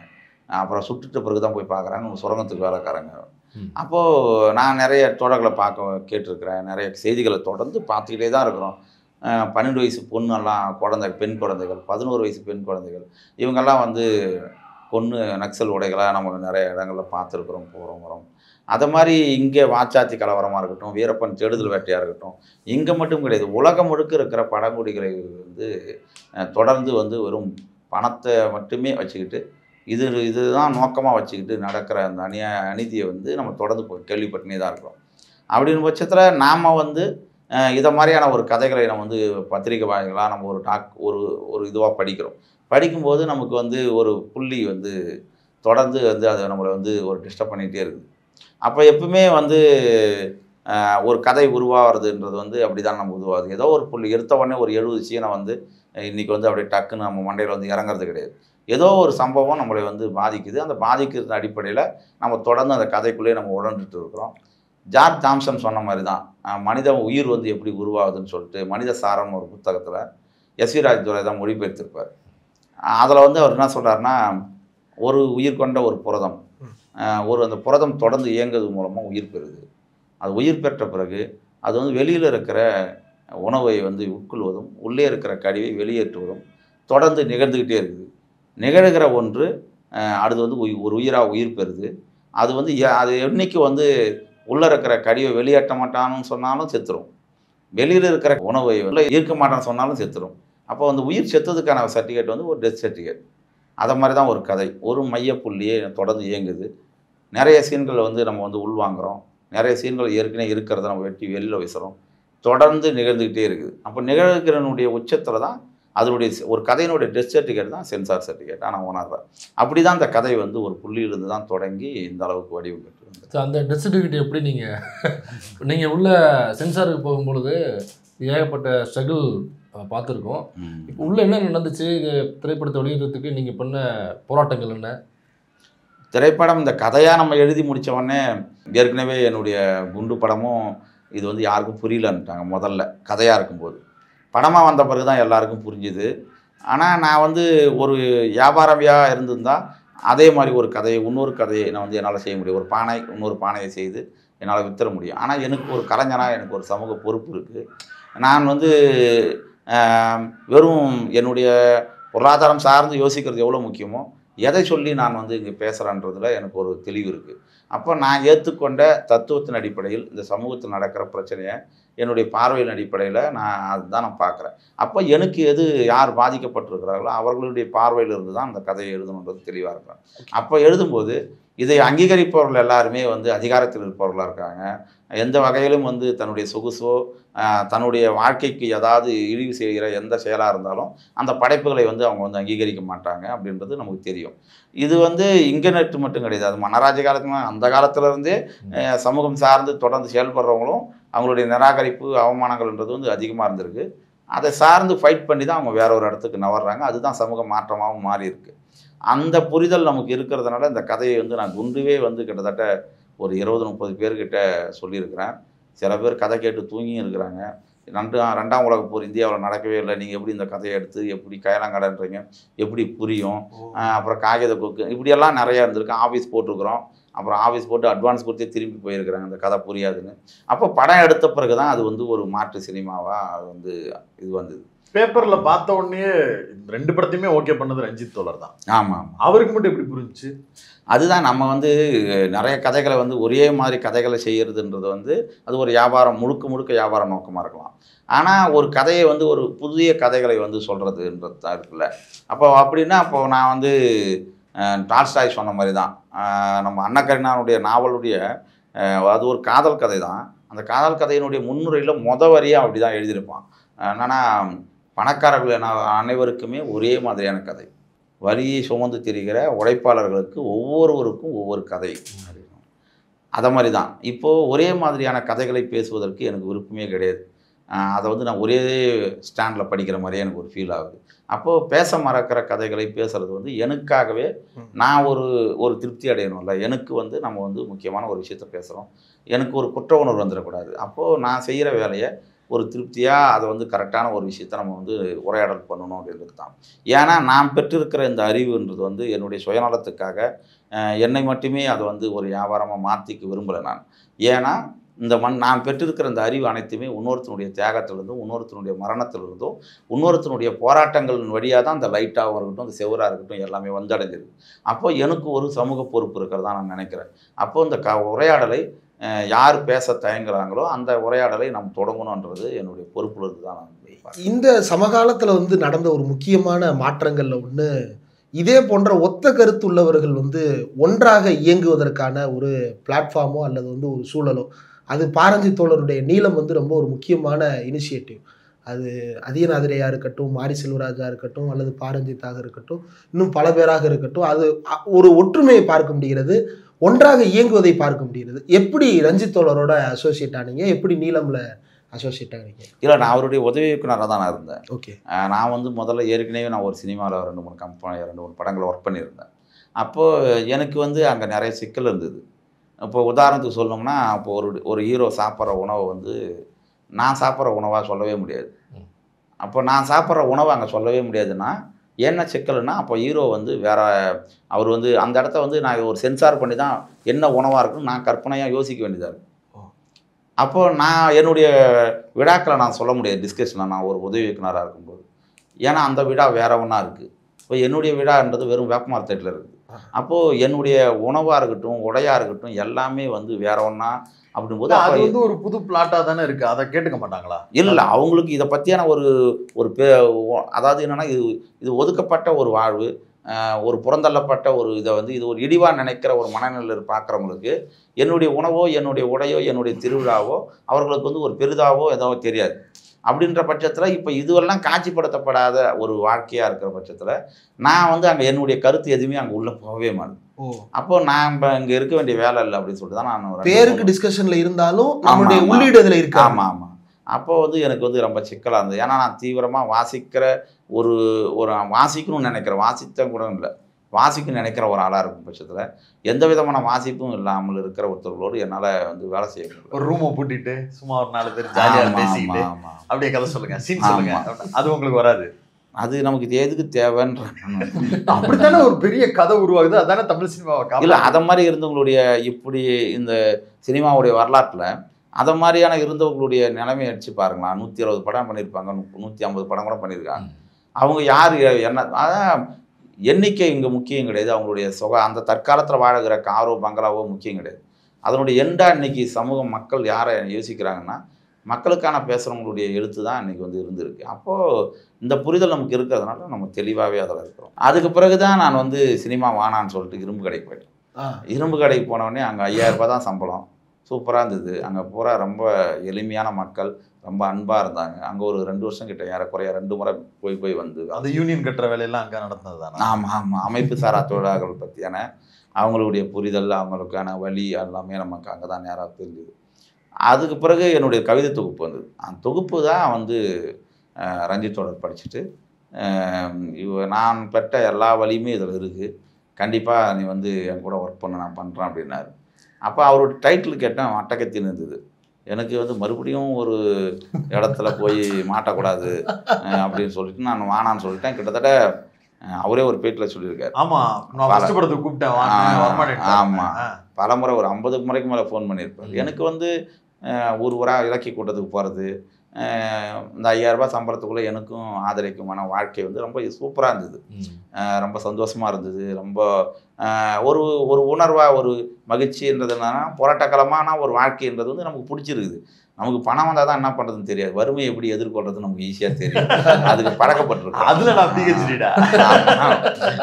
அப்புறம் சுட்டுட்டு பிறகு தான் போய் பார்க்குறாங்க சுரங்கத்துக்கு வேலைக்காரங்க. அப்போது நான் நிறைய தொடர்களை கேட்டிருக்கிறேன், நிறைய செய்திகளை தொடர்ந்து பார்த்துக்கிட்டே தான் இருக்கிறோம். 12 வயசு பொண்ணெல்லாம் பெண் குழந்தைகள், 11 வயசு பெண் குழந்தைகள், இவங்கெல்லாம் வந்து கொன்று நக்சல் உடைகளாக நம்ம நிறைய இடங்களில் பார்த்துருக்குறோம், போகிறோம் வரோம். அதை மாதிரி இங்கே வாச்சாத்தி கலவரமாக இருக்கட்டும், வீரப்பன் தேடுதல் வேட்டையாக இருக்கட்டும், இங்கே மட்டும் கிடையாது, உலகம் முழுக்க இருக்கிற பழங்குடிகளை வந்து தொடர்ந்து வந்து வெறும் பணத்தை மட்டுமே வச்சுக்கிட்டு இதுதான் நோக்கமாக வச்சுக்கிட்டு நடக்கிற அந்த அநீதியை வந்து நம்ம தொடர்ந்து கேள்விப்பட்டுனே தான் இருக்கிறோம். அப்படின்னு பட்சத்தில் நாம் வந்து இதை மாதிரியான ஒரு கதைகளை நம்ம வந்து பத்திரிகை வாயிலாக நம்ம ஒரு ஒரு இதுவாக படிக்கிறோம். படிக்கும்போது நமக்கு வந்து ஒரு புள்ளி வந்து தொடர்ந்து வந்து அதை நம்மளை வந்து ஒரு டிஸ்டர்ப் பண்ணிகிட்டே இருக்குது. அப்போ எப்பவுமே வந்து ஒரு கதை உருவாகிறதுன்றது வந்து அப்படி தான் நம்ம உருவாகுது. ஏதோ ஒரு புள்ளி எடுத்த உடனே ஒரு 70 சீனை வந்து இன்றைக்கி வந்து அப்படியே டக்குன்னு நம்ம மண்டையில் வந்து இறங்குறது கிடையாது. ஏதோ ஒரு சம்பவம் நம்மளை வந்து பாதிக்குது. அந்த பாதிக்கிறது அடிப்படையில் நம்ம தொடர்ந்து அந்த கதைக்குள்ளேயே நம்ம உழண்டுட்டு இருக்கிறோம். ஜார்ஜ் தாம்சன் சொன்ன மாதிரி தான் மனித உயிர் வந்து எப்படி உருவாகுதுன்னு சொல்லிட்டு மனித சாரம் ஒரு புத்தகத்தில் எஸ்வி ராஜதுரை தான் மொழிபெயர்த்திருப்பார். அதில் வந்து அவர் என்ன சொல்கிறாருன்னா, ஒரு உயிர் கொண்ட ஒரு புரதம் அந்த புரதம் தொடர்ந்து இயங்குறது மூலமாக உயிர் பெறுது. அது உயிர் பெற்ற பிறகு அது வந்து வெளியில் இருக்கிற உணவை வந்து உட்கொள்வதும் உள்ளே இருக்கிற கழிவை வெளியேற்றுவதும் தொடர்ந்து நிகழ்ந்துக்கிட்டே இருக்குது. நிகழ்கிற ஒன்று அடுத்து வந்து ஒரு உயிராக உயிர் பெறுது. அது வந்து அது என்னைக்கு வந்து உள்ளே இருக்கிற கழிவை வெளியேற்ற மாட்டான்னு சொன்னாலும் செத்துரும், வெளியில் இருக்கிற உணவை உள்ளே ஈர்க்க மாட்டான்னு சொன்னாலும் செத்துரும். அப்போ வந்து உயிர் செத்ததுக்கான சர்டிஃபிகேட் வந்து ஒரு டெத் சர்டிஃபிகேட். அதை மாதிரி தான் ஒரு கதை ஒரு மையப்புள்ளியே தொடர்ந்து இயங்குது. நிறைய சீன்களை வந்து நம்ம வந்து உள்வாங்குகிறோம். நிறைய சீன்கள் ஏற்கனவே இருக்கிறத நம்ம வெட்டி வெளியில் வீசுகிறோம். தொடர்ந்து நிகழ்ந்துக்கிட்டே இருக்குது. அப்போ நிகழ்கிறனுடைய உச்சத்தில் தான் அதனுடைய ஒரு கதையினுடைய டெத் சர்டிஃபிகேட் தான் சென்சார் சர்டிஃபிகேட்டாக நான் உணர்றேன். அப்படி தான் அந்த கதை வந்து ஒரு புள்ளியிலிருந்து தான் தொடங்கி இந்த அளவுக்கு வடிவம் பெற்று. அந்த டெத் சர்டிஃபிகேட் எப்படி நீங்கள் உள்ள சென்சாருக்கு போகும்பொழுது ஏகப்பட்ட ஸ்ட்ரகிள் பார்த்துருக்கோம். இப்போ உள்ள என்ன நடந்துச்சு? இது திரைப்படத்தை வெளியிடுறதுக்கு நீங்கள் பண்ண போராட்டங்கள் என்ன? திரைப்படம் இந்த கதையாக நம்ம எழுதி முடித்த உடனே ஏற்கனவே என்னுடைய குண்டு படமும் இது வந்து யாருக்கும் புரியலன்ட்டாங்க. முதல்ல கதையாக இருக்கும்போது படமாக வந்த பிறகு தான் எல்லாருக்கும் புரிஞ்சுது. ஆனால் நான் வந்து ஒரு வியாபாரவியாக இருந்திருந்தால் அதே மாதிரி ஒரு கதையை இன்னொரு கதையை நான் வந்து என்னால் செய்ய முடியும். ஒரு பானை இன்னொரு பானையை செய்து என்னால் வித்துற முடியும். ஆனால் எனக்கு ஒரு கலைஞனாக எனக்கு ஒரு சமூக பொறுப்பு இருக்குது. நான் வந்து வெறும் என்னுடைய பொருளாதாரம் சார்ந்து யோசிக்கிறது எவ்வளோ முக்கியமோ எதை சொல்லி நான் வந்து இங்கே பேசுகிறேன்றதில் எனக்கு ஒரு தெளிவு இருக்குது. அப்போ நான் ஏற்றுக்கொண்ட தத்துவத்தின் அடிப்படையில் இந்த சமூகத்தில் நடக்கிற பிரச்சனையை என்னுடைய பார்வையின் அடிப்படையில் அதுதான் நான் பார்க்குறேன். அப்போ எனக்கு யார் பாதிக்கப்பட்டிருக்கிறார்களோ அவர்களுடைய பார்வையிலிருந்து தான் அந்த கதையை எழுதணுன்றது தெளிவாக இருக்கிறேன். அப்போ எழுதும்போது இதை அங்கீகரிப்பவர்கள் எல்லாருமே வந்து அதிகாரத்தில் இருப்பவர்களாக இருக்காங்க. எந்த வகையிலும் வந்து தன்னுடைய சொகுசோ தன்னுடைய வாழ்க்கைக்கு ஏதாவது இழிவு செய்கிற எந்த செயலாக இருந்தாலும் அந்த படைப்புகளை வந்து அவங்க வந்து அங்கீகரிக்க மாட்டாங்க அப்படின்றது நமக்கு தெரியும். இது வந்து இங்கே நெட்டு மட்டும் கிடையாது. அது மன்னராஜ்ய காலத்துல அந்த காலத்திலேருந்தே சமூகம் சார்ந்து தொடர்ந்து செயல்படுறவங்களும் அவங்களுடைய நிராகரிப்பு அவமானங்கள்ன்றது வந்து அதிகமாக இருந்திருக்கு. அதை சார்ந்து ஃபைட் பண்ணி தான் அவங்க வேற ஒரு இடத்துக்கு நவர்றாங்க. அதுதான் சமூக மாற்றமாகவும் மாறி இருக்கு. அந்த புரிதல் நமக்கு இருக்கிறதுனால இந்த கதையை வந்து நான் குண்டுவே வந்து கிட்டத்தட்ட ஒரு 20-30 பேர்கிட்ட சொல்லியிருக்கிறேன். சில பேர் கதை கேட்டு தூங்கியும் இருக்கிறாங்க. 2ஆம் உலகப் போர் இந்தியாவில் நடக்கவே இல்லை, நீங்கள் எப்படி இந்த கதையை எடுத்து எப்படி கையலாங்கடன்றீங்க, எப்படி புரியும், அப்புறம் காகித கொக்கு இப்படியெல்லாம் நிறையா இருந்திருக்கு. ஆஃபீஸ் போட்டிருக்கிறோம், அப்புறம் ஆஃபீஸ் போட்டு அட்வான்ஸ் கொடுத்தே திரும்பி போயிருக்கிறாங்க அந்த கதை புரியாதுன்னு. அப்போ படம் எடுத்த பிறகு தான் அது வந்து ஒரு மாற்று சினிமாவாக அது வந்து இது வந்தது. பேப்பரில் பார்த்த உடனே 2 படத்தையுமே ஓகே பண்ணது ரஞ்சித் தோழர் தான். ஆமாம், அவருக்கு மட்டும் எப்படி புரிஞ்சிச்சு? அதுதான் நம்ம வந்து நிறைய கதைகளை வந்து ஒரே மாதிரி கதைகளை செய்கிறதுன்றது வந்து அது ஒரு வியாபாரம் முழுக்க வியாபார நோக்கமாக இருக்கலாம். ஆனால் ஒரு கதையை வந்து ஒரு புதிய கதைகளை வந்து சொல்கிறதுன்றது தான் இருக்குல்ல. அப்போ அப்படின்னா அப்போ நான் வந்து டால்ஸ்டாய் சொன்ன மாதிரி தான் நம்ம அன்னா கரீனாவுடைய நாவலுடைய அது ஒரு காதல் கதை தான். அந்த காதல் கதையினுடைய முன்னுரையில் வரியாக அப்படி தான் எழுதியிருப்பான். என்னன்னா பணக்காரர்கள் அனைவருக்குமே ஒரே மாதிரியான கதை, வரியை சுமந்து திரிகிற உழைப்பாளர்களுக்கு ஒவ்வொருவருக்கும் ஒவ்வொரு கதை. அதை மாதிரி தான் இப்போது ஒரே மாதிரியான கதைகளை பேசுவதற்கு எனக்கு விருப்பமே கிடையாது. அதை வந்து நான் ஒரே ஸ்டாண்டில் படிக்கிற மாதிரியே எனக்கு ஒரு ஃபீல் ஆகுது. அப்போது பேச மறக்கிற கதைகளை பேசுகிறது வந்து எனக்காகவே நான் ஒரு திருப்தி அடையணும்ல. எனக்கு வந்து நம்ம வந்து முக்கியமான ஒரு விஷயத்த பேசுகிறோம், எனக்கு ஒரு குற்ற உணர்வு வந்துடக்கூடாது. அப்போது நான் செய்கிற வேலையை ஒரு திருப்தியாக அதை வந்து கரெக்டான ஒரு விஷயத்த நம்ம வந்து உரையாடல் பண்ணணும் அப்படின்றது தான். ஏன்னா நான் பெற்றிருக்கிற இந்த அறிவுன்றது வந்து என்னுடைய சுயநலத்துக்காக என்னை மட்டுமே அதை வந்து ஒரு வியாபாரமாக மாற்றிக்க விரும்பலை நான். ஏன்னா நான் பெற்றிருக்கிற இந்த அறிவு அனைத்துமே இன்னொருத்தனுடைய தியாகத்திலிருந்தும் இன்னொருத்தனுடைய மரணத்திலிருந்தும் இன்னொருத்தனுடைய போராட்டங்களின் வழியாக தான் அந்த லைட்டாகவும் இருக்கட்டும் அந்த செவராக இருக்கட்டும் எல்லாமே வந்தடைஞ்சிருக்கு. அப்போ எனக்கு ஒரு சமூக பொறுப்பு இருக்கிறதா நான் நினைக்கிறேன். அப்போது இந்த உரையாடலை யார் பேச தயங்குறாங்களோ அந்த உரையாடலை நாம் தொடங்கணுன்றது என்னுடைய பொறுப்புலேருந்து தான் நான் பார்க்கிறேன். இந்த சமகாலத்தில் வந்து நடந்த ஒரு முக்கியமான மாற்றங்களில் ஒன்று, இதே போன்ற ஒத்த கருத்து உள்ளவர்கள் வந்து ஒன்றாக இயங்குவதற்கான ஒரு பிளாட்ஃபார்மோ அல்லது வந்து ஒரு சூழலோ அது பாரஞ்சி தோழருடைய நீளம் வந்து ரொம்ப ஒரு முக்கியமான இனிஷியேட்டிவ். அது அதியநாதிரையா இருக்கட்டும், மாரி செல்வராஜா இருக்கட்டும், அல்லது பாரஞ்சித்தாக இருக்கட்டும், இன்னும் பல பேராக இருக்கட்டும், அது ஒரு ஒற்றுமையை பார்க்க முடிகிறது, ஒன்றாக இயங்குவதை பார்க்க முடிகிறது. எப்படி ரஞ்சித் தோழரோட அசோசியேட் ஆனீங்க? எப்படி நீளம்ல அசோசியேட் ஆனீங்க? இல்லை, நான் அவருடைய உதவி இயக்குனராக தான் நான் இருந்தேன். ஓகே. நான் வந்து முதல்ல ஏற்கனவே நான் ஒரு சினிமாவில் 2-3 படங்கள் ஒர்க் பண்ணியிருந்தேன். அப்போது எனக்கு வந்து அங்கே நிறைய சிக்கல் இருந்தது. இப்போ உதாரணத்துக்கு சொல்லணும்னா, இப்போ ஒரு ஹீரோ சாப்பிட்ற உணவை வந்து நான் சாப்பிட்ற உணவாக சொல்லவே முடியாது. அப்போ நான் சாப்பிட்ற உணவை அங்கே சொல்லவே முடியாதுன்னா என்ன சிக்கல்னா, அப்போ ஹீரோ வந்து வேற, அவர் வந்து அந்த இடத்த வந்து நான் ஒரு சென்சார் பண்ணி தான் என்ன உணவாக இருக்குன்னு நான் கற்பனையாக யோசிக்க வேண்டியதாக இருக்கும். அப்போது நான் என்னுடைய விழாக்களை நான் சொல்ல முடியாது டிஸ்கஷனில், நான் ஒரு உதவி இயக்குனராக இருக்கும்போது. ஏன்னா அந்த விழா வேற ஒன்றா இருக்குது. இப்போ என்னுடைய விழான்றது வெறும் வேப்பமர தேட்டில் இருக்குது. அப்போது என்னுடைய உணவாக இருக்கட்டும், உடையாக இருக்கட்டும், எல்லாமே வந்து வேற ஒன்றா அப்படிங்கும்போது அது வந்து ஒரு புது பிளாட்டாக தானே இருக்குது. அதை கேட்டுக்க மாட்டாங்களா? இல்லை, அவங்களுக்கு இதை பற்றியான ஒரு அதாவது என்னென்னா, இது ஒதுக்கப்பட்ட ஒரு வாழ்வு, ஒரு புறந்தள்ளப்பட்ட ஒரு இதை வந்து இது ஒரு இடிவாக நினைக்கிற ஒரு மனநிலையில் பார்க்குறவங்களுக்கு என்னுடைய உணவோ, என்னுடைய உடையோ, என்னுடைய திருவிழாவோ அவர்களுக்கு வந்து ஒரு பெரிதாவோ ஏதோ தெரியாது. அப்படின்ற பட்சத்தில் இப்போ இதுவெல்லாம் காட்சிப்படுத்தப்படாத ஒரு வாழ்க்கையாக இருக்கிற பட்சத்தில் நான் வந்து அங்கே என்னுடைய கருத்து எதுவுமே அங்கே உள்ளே போகவே மாட்டேன். அப்போ நான் இங்கே இருக்க வேண்டிய வேலை இல்லை அப்படின்னு சொல்லிட்டு தான் நான் பேருக்கு டிஸ்கஷனில் இருந்தாலும் நம்மளுடைய உள்ளீடு அதில் இருக்கு. ஆமாம் ஆமாம். அப்போ வந்து எனக்கு வந்து ரொம்ப சிக்கலாக இருந்தது. ஏன்னா நான் தீவிரமாக வாசிக்கிற ஒரு வாசிக்கணும்னு நினைக்கிறேன், வாசித்த கூட இல்லை, வாசிக்கணும்னு நினைக்கிற ஒரு ஆளாக இருக்கும் பட்சத்தில் எந்த விதமான வாசிப்பும் இல்லாமல் இருக்கிற ஒருத்தர்களோடு என்னால் வந்து வேலை செய்ய முடியும். ஒரு ரூமை பூட்டிட்டு சும்மா ஒரு 4 பேர் ஜாலியாக பேசிக்கிட்டு அப்படியே கதை சொல்லுங்க, சீன் சொல்லுங்க, அது உங்களுக்கு வராது. அது நமக்கு எதுக்கு தேவைன்ற அப்படித்தானே ஒரு பெரிய கதை உருவாகுது. அதானே தமிழ் சினிமாவை. இல்லை, அதை மாதிரி இருந்தவங்களுடைய இப்படி இந்த சினிமாவுடைய வரலாற்றில் அதை மாதிரியான இருந்தவங்களுடைய நிலைமையை அடிச்சு பாருங்களா. 120 படம் பண்ணியிருப்பாங்க, 150 படம் கூட பண்ணியிருக்காங்க. அவங்க யார் என்ன, அதான் எண்ணிக்கை இங்கே முக்கியம் கிடையாது. அவங்களுடைய அந்த தற்காலத்தில் வாழுகிற காரோ பங்களாவோ முக்கியம் கிடையாது. அதனுடைய எண்டாக இன்றைக்கி சமூகம் மக்கள் யாரை யோசிக்கிறாங்கன்னா, மக்களுக்கான பேசுகிறவங்களுடைய எழுத்து தான் இன்றைக்கி வந்து இருந்திருக்கு. அப்போது இந்த புரிதல் நமக்கு இருக்கிறதுனால நம்ம தெளிவாகவே அதில் இருக்கிறோம். அதுக்கு பிறகு தான் நான் வந்து சினிமா வானான்னு சொல்லிட்டு இரும்பு கடைக்கு போயிட்டேன். இரும்பு கடைக்கு போனோடனே அங்கே 5000 ரூபாய் தான் சம்பளம். சூப்பராக இருந்தது. அங்கே பூரா ரொம்ப எளிமையான மக்கள், ரொம்ப அன்பாக இருந்தாங்க. அங்கே ஒரு 2 வருஷம் கிட்ட ஏறக்குறைய 2 முறை போய் வந்து அது யூனியன் கட்டுற வேலையெல்லாம் அங்கே நடந்தது தானே? ஆமாம் ஆமாம். அமைப்பு சாரா தொழிலாளர்கள் பற்றியான அவங்களுடைய புரிதல், அவங்களுக்கான வழி எல்லாமே நமக்கு அங்கே தான் நேராக தெரிஞ்சுது. அதுக்கு பிறகு என்னுடைய கவிதை தொகுப்பு வந்தது. அந்த தொகுப்பு தான் வந்து ரஞ்சித் தோழர் படிச்சுட்டு, நான் பெற்ற எல்லா வழியுமே இதில் இருக்குது, கண்டிப்பாக நீ வந்து என் கூட ஒர்க் பண்ண நான் பண்ணுறேன் அப்படின்னாரு. அப்போ அவரோட டைட்டில் கேட்டேன், அட்டகத்தின்னு இருந்தது. எனக்கு வந்து மறுபடியும் ஒரு இடத்துல போய் மாட்டக்கூடாது அப்படின்னு சொல்லிட்டு நான் வானான்னு சொல்லிட்டேன். கிட்டத்தட்ட அவரே ஒரு பேட்டில் சொல்லியிருக்காரு. ஆமாம், பலமுறை ஒரு 50 முறைக்கு மேலே ஃபோன் பண்ணியிருப்பார். எனக்கு வந்து ஊராக இலக்கிய கூட்டத்துக்கு போகிறது, இந்த 5000 ரூபாய் சம்பளத்துக்குள்ளே எனக்கும் ஆதரிக்குமான வாழ்க்கை வந்து ரொம்ப சூப்பராக இருந்தது, ரொம்ப சந்தோஷமாக இருந்தது. ரொம்ப ஒரு உணர்வாக ஒரு மகிழ்ச்சின்றது என்னன்னா, போராட்டக்காலமான ஒரு வாழ்க்கைன்றது வந்து நமக்கு பிடிச்சிருக்குது. நமக்கு பணம் வந்தால் தான் என்ன பண்ணுறதுன்னு தெரியாது, வறுமையை எப்படி எதிர்கொள்றது நமக்கு ஈஸியாக தெரியும், அதுக்கு பழக்கப்பட்டிருக்கோம். அதில் நான் பிஹெச்டிடா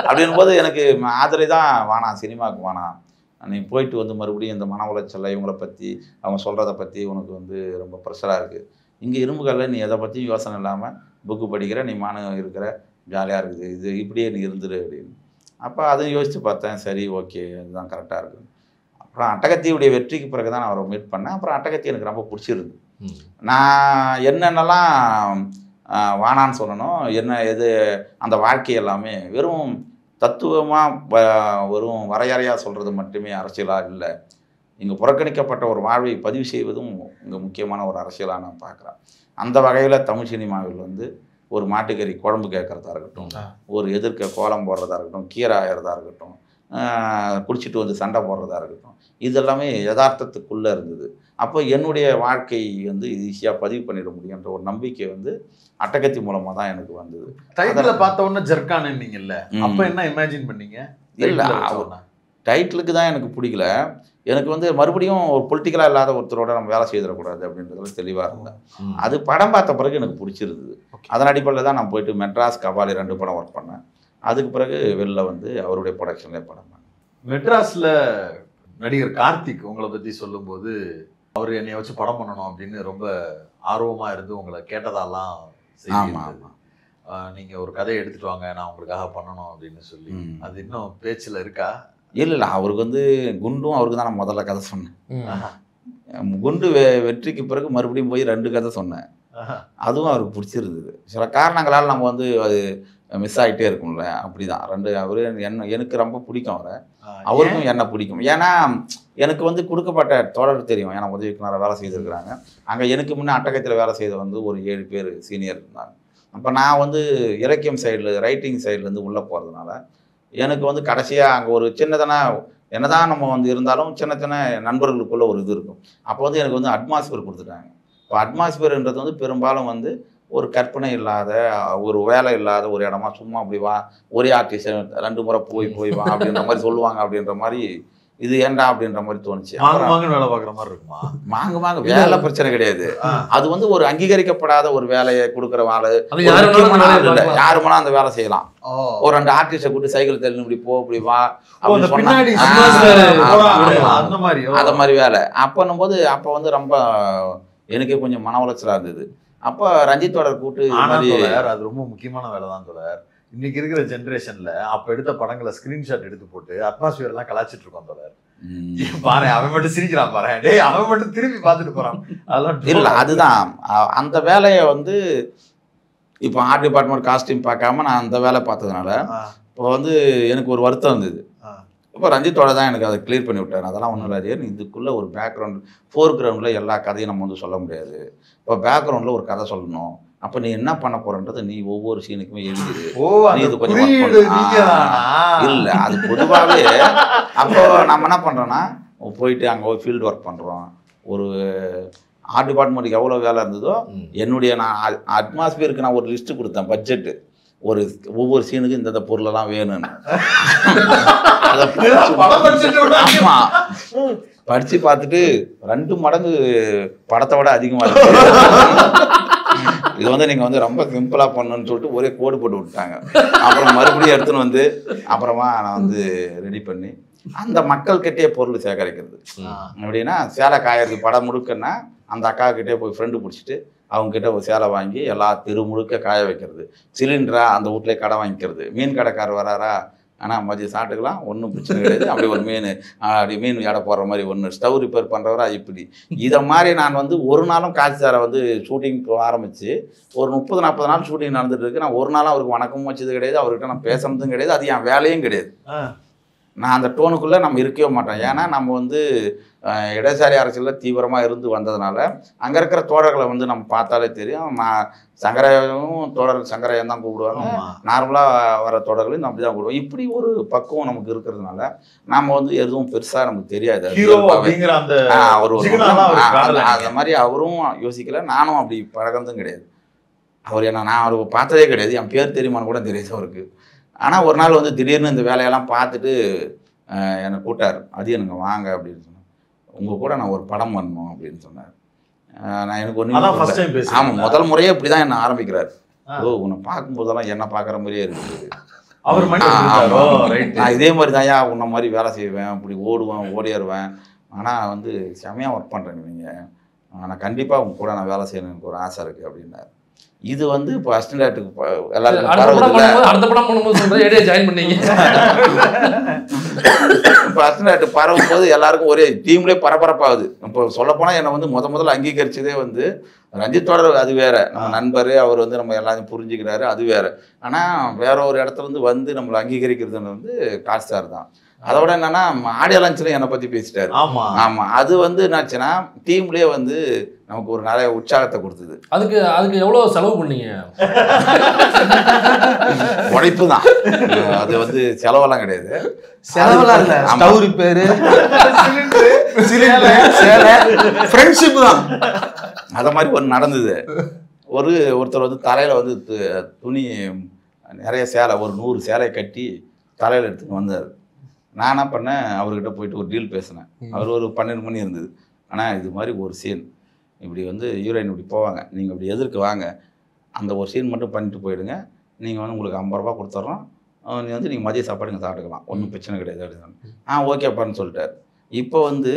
அப்படின் போது எனக்கு ஆதரவு தான் வேணாம், சினிமாவுக்கு வேணாம், நீ போயிட்டு வந்து மறுபடியும் இந்த மன உளைச்சலை இவங்களை பற்றி அவங்க சொல்கிறத பற்றி உனக்கு வந்து ரொம்ப ப்ரெஷராக இருக்குது. இங்கே இரும்புகளில் நீ எதை பற்றியும் யோசனை இல்லாமல் புக்கு படிக்கிற, நீ மாணவன் இருக்கிற, ஜாலியாக இருக்குது, இது இப்படியே நீ இருந்துரு அப்படின்னு. அப்போ அதையும் யோசித்து பார்த்தேன். சரி, ஓகே, இதுதான் கரெக்டாக இருக்குது. அப்புறம் அட்டகத்தியுடைய வெற்றிக்கு பிறகு தான் நான் அவரை மீட் பண்ணேன். அப்புறம் அட்டகத்தி எனக்கு ரொம்ப பிடிச்சிருந்து. நான் என்னென்னலாம் வானான்னு சொல்லணும், என்ன எது அந்த வாழ்க்கை எல்லாமே வெறும் தத்துவமாக வெறும் வரையறையாக சொல்கிறது மட்டுமே அரசியலாக இல்லை. இங்கே புறக்கணிக்கப்பட்ட ஒரு வாழ்வை பதிவு செய்வதும் இங்கே முக்கியமான ஒரு அரசியலாக நான் பார்க்குறேன். அந்த வகையில் தமிழ் சினிமாவில் வந்து ஒரு மாட்டுக்கறி குழம்பு கேட்குறதா இருக்கட்டும், ஒரு எதிர்க்க கோலம் போடுறதா இருக்கட்டும், கீரை ஆகிறதா இருக்கட்டும், குடிச்சிட்டு வந்து சண்டை போடுறதா இருக்கட்டும், இதெல்லாமே யதார்த்தத்துக்குள்ளே இருந்தது. அப்போ என்னுடைய வாழ்க்கை வந்து ஈஸியாக பதிவு பண்ணிட முடியுன்ற ஒரு நம்பிக்கை வந்து அட்டகத்தி மூலமாக தான் எனக்கு வந்தது. டைட்டில் பார்த்த உடனே ஜர்கான் நீங்கல்ல, அப்போ என்ன இமேஜின் பண்ணீங்க? இல்லை, டைட்டிலுக்கு தான் எனக்கு பிடிக்கல. எனக்கு வந்து மறுபடியும் ஒரு பொலிட்டிக்கலாக இல்லாத ஒருத்தரோட நம்ம வேலை செய்திடக்கூடாது அப்படின்றதுல தெளிவாக இருந்தேன். அது படம் பார்த்த பிறகு எனக்கு பிடிச்சிருந்தது. அதன் அடிப்படையில் தான் நான் போயிட்டு மெட்ராஸ், கபாலி 2 படம் ஒர்க் பண்ணேன். அதுக்கு பிறகு வெளில வந்து அவருடைய ப்ரொடக்ஷன்லேயே படம் பண்ணேன். மெட்ராஸில் நடிகர் கார்த்திக் உங்களை பற்றி சொல்லும்போது அவர் என்னைய வச்சு படம் பண்ணணும் அப்படின்னு ரொம்ப ஆர்வமா இருந்து உங்களை கேட்டதாலாம் செய்தி ஆமா இருந்தது. ஆமா நீங்க ஒரு கதையை எடுத்துட்டு வாங்க, நான் உங்களுக்காக பண்ணணும் அப்படின்னு சொல்லி. அது இன்னும் பேச்சுல இருக்கா? இல்ல அவருக்கு வந்து குண்டும் அவருக்கு தான் நான் முதல்ல கதை சொன்னேன். ஆஹா. குண்டு வெற்றிக்கு பிறகு மறுபடியும் போய் 2 கதை சொன்னேன். ஆஹா. அதுவும் அவருக்கு பிடிச்சிருந்தது. சில காரணங்களால் நம்ம வந்து அது மிஸ் ஆகிட்டே இருக்கும்ல, அப்படிதான் 2 அவரு எனக்கு ரொம்ப பிடிக்கும் அவரை, அவருக்கும் என்ன பிடிக்கும். ஏன்னா எனக்கு வந்து கொடுக்கப்பட்ட தொடர் தெரியும். ஏன்னா உதவி இயக்குனராக வேலை செய்திருக்கிறாங்க. அங்கே எனக்கு முன்னே அட்டகத்தில் வேலை செய்த வந்து ஒரு 7 பேர் சீனியர் இருந்தாங்க. அப்போ நான் வந்து இலக்கியம் சைடில் ரைட்டிங் சைட்லேருந்து உள்ளே போகிறதுனால எனக்கு வந்து கடைசியாக அங்கே ஒரு சின்னதான என்னதான் நம்ம வந்து இருந்தாலும் சின்ன சின்ன நண்பர்களுக்குள்ள ஒரு இது இருக்கும். அப்போ வந்து எனக்கு வந்து அட்மாஸ்பியர் கொடுத்துட்டாங்க. இப்போ அட்மாஸ்பியர்ன்றது வந்து பெரும்பாலும் வந்து ஒரு கற்பனை இல்லாத ஒரு வேலை இல்லாத ஒரு இடமா சும்மா அப்படி வா ஒரே ஆர்டிஸ்ட் 2 முறை போய் வா அப்படின்ற மாதிரி சொல்லுவாங்க. அப்படின்ற மாதிரி இது ஏண்டா அப்படின்ற மாதிரி தோணுச்சு. வேலை பார்க்குற மாதிரி இருக்குமா? மாங்க வேலை பிரச்சனை கிடையாது. அது வந்து ஒரு அங்கீகரிக்கப்படாத ஒரு வேலையை கொடுக்குற வேலை. யாரு வேணா அந்த வேலை செய்யலாம். ஒரு 2 ஆர்டிஸ்ட கூட்டு சைக்கிள் தள்ளி இப்படி இப்படி வா அந்த மாதிரி வேலை. அப்பன்னும் போது அப்ப வந்து ரொம்ப எனக்கே கொஞ்சம் மன உளைச்சலா இருந்தது. அப்ப ரஞ்சித் தொடர் கூட்டு அது ரொம்ப முக்கியமான வேலை தான் தொடர். இன்னைக்கு இருக்கிற ஜென்ரேஷன்ல அப்ப எடுத்த படங்களை ஸ்கிரீன்ஷாட் எடுத்து போட்டு அட்மாஸ்பியர் எல்லாம் கலாச்சிட்டு இருக்கோம் தொடர். பாரு அவன் மட்டும் சிரிக்கிறான், பாரு டேய் அவன் மட்டும் திரும்பி பார்த்துட்டு போறான். அதெல்லாம் இல்ல அதுதான் அந்த வேலையை வந்து இப்போ ஆர்ட் டிபார்ட்மெண்ட் காஸ்டியூம் பார்க்காம நான் அந்த வேலை பார்த்ததுனால இப்போ வந்து எனக்கு ஒரு வருத்தம் இருந்தது. இப்போ ரஞ்சித்தோட தான் எனக்கு அதை கிளியர் பண்ணி விட்டார். அதெல்லாம் ஒன்றும் இல்லை, இதுக்குள்ளே ஒரு பேக்ரவுண்ட் ஃபோர் கிரவுண்டில் எல்லா கதையும் நம்ம வந்து சொல்ல முடியாது. இப்போ பேக்ரவுண்டில் ஒரு கதை சொல்லணும். அப்போ நீ என்ன பண்ண போறன்றது நீ ஒவ்வொரு சீனுக்குமே எழுதிடு. நீ இது கொஞ்சம் இல்லை அது பொதுவாகவே. அப்போ நம்ம என்ன பண்ணுறோன்னா போயிட்டு அங்கே போய் ஃபீல்டு ஒர்க் பண்ணுறோம். ஒரு ஆர்ட் டிபார்ட்மெண்ட்டுக்கு எவ்வளோ வேலை இருந்ததோ என்னுடைய நான் அட்மாஸ்பியருக்கு நான் ஒரு லிஸ்ட்டு கொடுத்தேன். பட்ஜெட்டு ஒரு ஒவ்வொரு சீனுக்கு இந்த பொருளெல்லாம் வேணும்னு ஆமா படிச்சு பார்த்துட்டு 2 மடங்கு படத்தை விட அதிகமாக இருக்கு. இது வந்து நீங்கள் வந்து ரொம்ப சிம்பிளாக பண்ணணும்னு சொல்லிட்டு ஒரே கோடு போட்டு விட்டாங்க. அப்புறம் மறுபடியும் எடுத்துன்னு வந்து அப்புறமா நான் வந்து ரெடி பண்ணி அந்த மக்கள்கிட்டே பொருள் சேகரிக்கிறது. எப்படின்னா சேலை காயறதுக்கு படம் முழுக்கன்னா அந்த அக்காக்கிட்டே போய் ஃப்ரெண்டு பிடிச்சிட்டு அவங்ககிட்ட ஒரு சேலை வாங்கி எல்லா தெரு முழுக்க காய வைக்கிறது. சிலிண்டரா அந்த வீட்லேயே கடை வாங்கிக்கிறது. மீன் கடைக்காரர் வராரா, ஆனால் மதியம் சாப்பிட்டுக்கலாம், ஒன்றும் பிரச்சனை கிடையாது. அப்படி ஒரு மீன் அப்படி மீன் எடை போடுற மாதிரி ஒன்று ஸ்டவ் ரிப்பேர் பண்ணுறவரா இப்படி இதை மாதிரி நான் வந்து ஒரு நாளும் காட்சி சாரை வந்து ஷூட்டிங் ஆரம்பித்து ஒரு 30-40 நாள் ஷூட்டிங் நடந்துட்டு இருக்கு. நான் ஒரு நாளும் அவருக்கு வணக்கமும் வச்சது கிடையாது, அவர்கிட்ட நான் பேசுனதும் கிடையாது, அது என் வேலையும் கிடையாது. நான் அந்த டோனுக்குள்ளே நம்ம இருக்கவே மாட்டோம். ஏன்னா நம்ம வந்து இடதுசாரி அரசியலில் தீவிரமாக இருந்து வந்ததுனால அங்கே இருக்கிற தோழர்களை வந்து நம்ம பார்த்தாலே தெரியும். சங்கரையும் சங்கரையன் தான் கூப்பிடுவாங்க, நார்மலாக வர தோழர்களையும் நம்ம தான் கூப்பிடுவோம். இப்படி ஒரு பக்குவம் நமக்கு இருக்கிறதுனால நம்ம வந்து எதுவும் பெருசாக நமக்கு தெரியாது. அந்த மாதிரி அவரும் யோசிக்கல, நானும் அப்படி பழகிறதும் கிடையாது. அவர் நான் அவர் பார்த்ததே கிடையாது, என் பேர் தெரியுமான்னு கூட தெரியாது அவருக்கு. ஆனால் ஒரு நாள் வந்து திடீர்னு இந்த வேலையெல்லாம் பார்த்துட்டு என்னை கூட்டார். அது எனக்கு வாங்க அப்படின்னு சொன்னார். உங்கள் கூட நான் ஒரு படம் பண்ணணும் அப்படின்னு சொன்னார். நான் எனக்கு ஒன்று ஆமாம் முதல் முறையே இப்படி தான் என்ன ஆரம்பிக்கிறார். ஓ உன்னை பார்க்கும்போதெல்லாம் என்ன பார்க்குற மாதிரியே இருக்குது. நான் இதே மாதிரி தான் உன்ன மாதிரி வேலை செய்வேன், இப்படி ஓடுவேன் ஓடிடுவேன், ஆனால் வந்து செமையாக ஒர்க் பண்ணுறேங்க நீங்கள், ஆனால் கண்டிப்பாக உங்க கூட நான் வேலை செய்யணும் எனக்கு ஒரு ஆசை இருக்குது அப்படின்னாரு. இது வந்து இப்போ அசிஸ்டன்ட் எல்லாருக்கும் அடுத்த படம் பண்ணும்போது சொல்றேன் ஜாயின் பண்ணீங்க. இப்போ அசிஸ்டன்ட் பரவும் போது எல்லாருக்கும் ஒரே டீம்லேயே பரபரப்பாகுது. இப்போ சொல்லப்போனால் என்னை வந்து முதல்ல அங்கீகரிச்சதே வந்து ரஞ்சித்தோட அது வேற, நம்ம நண்பர் அவர் வந்து நம்ம எல்லாத்தையும் புரிஞ்சுக்கிறாரு அது வேற. ஆனால் வேற ஒரு இடத்துல வந்து நம்மளை அங்கீகரிக்கிறதுன்னு வந்து காட் சார் தான். அதோட என்னன்னா ஆடியோ லான்ச்ல என்னை பத்தி பேசிட்டாரு. ஆமா அது வந்து என்னாச்சுன்னா டீம்லயே வந்து நமக்கு ஒரு நிறைய உற்சாகத்தை கொடுத்தது. அதுக்கு எவ்வளவு செலவு பண்ணீங்க? உழைப்பு தான், அது வந்து செலவெல்லாம் கிடையாது. செலவெல்லாம் இல்ல, ஸ்டவ் ரிப்பேர், ஃப்ரெண்ட்ஷிப் தான். அத மாதிரி ஒரு நடந்தது. ஒருத்தர் வந்து தலையில வந்து துணி நிறைய சேலை ஒரு 100 சேலை கட்டி தலையில எடுத்துட்டு வந்தார். நான் என்ன பண்ணேன், அவர்கிட்ட போயிட்டு ஒரு டீல் பேசினேன். அவர் ஒரு 12 மணி இருந்தது. ஆனால் இது மாதிரி ஒரு சீன் இப்படி வந்து ஹீரோயின் இப்படி போவாங்க, நீங்கள் இப்படி எதிர்க்கு வாங்க, அந்த ஒரு சீன் மட்டும் பண்ணிட்டு போயிடுங்க, நீங்கள் வந்து உங்களுக்கு 50 ரூபா கொடுத்துட்றோம், நீ வந்து நீங்கள் மதிய சாப்பாடு இங்கே சாப்பிட்டுக்கலாம், ஒன்றும் பிரச்சனை கிடையாது அப்படின்னு. ஓகேப்பான்னு சொல்லிட்டார். இப்போ வந்து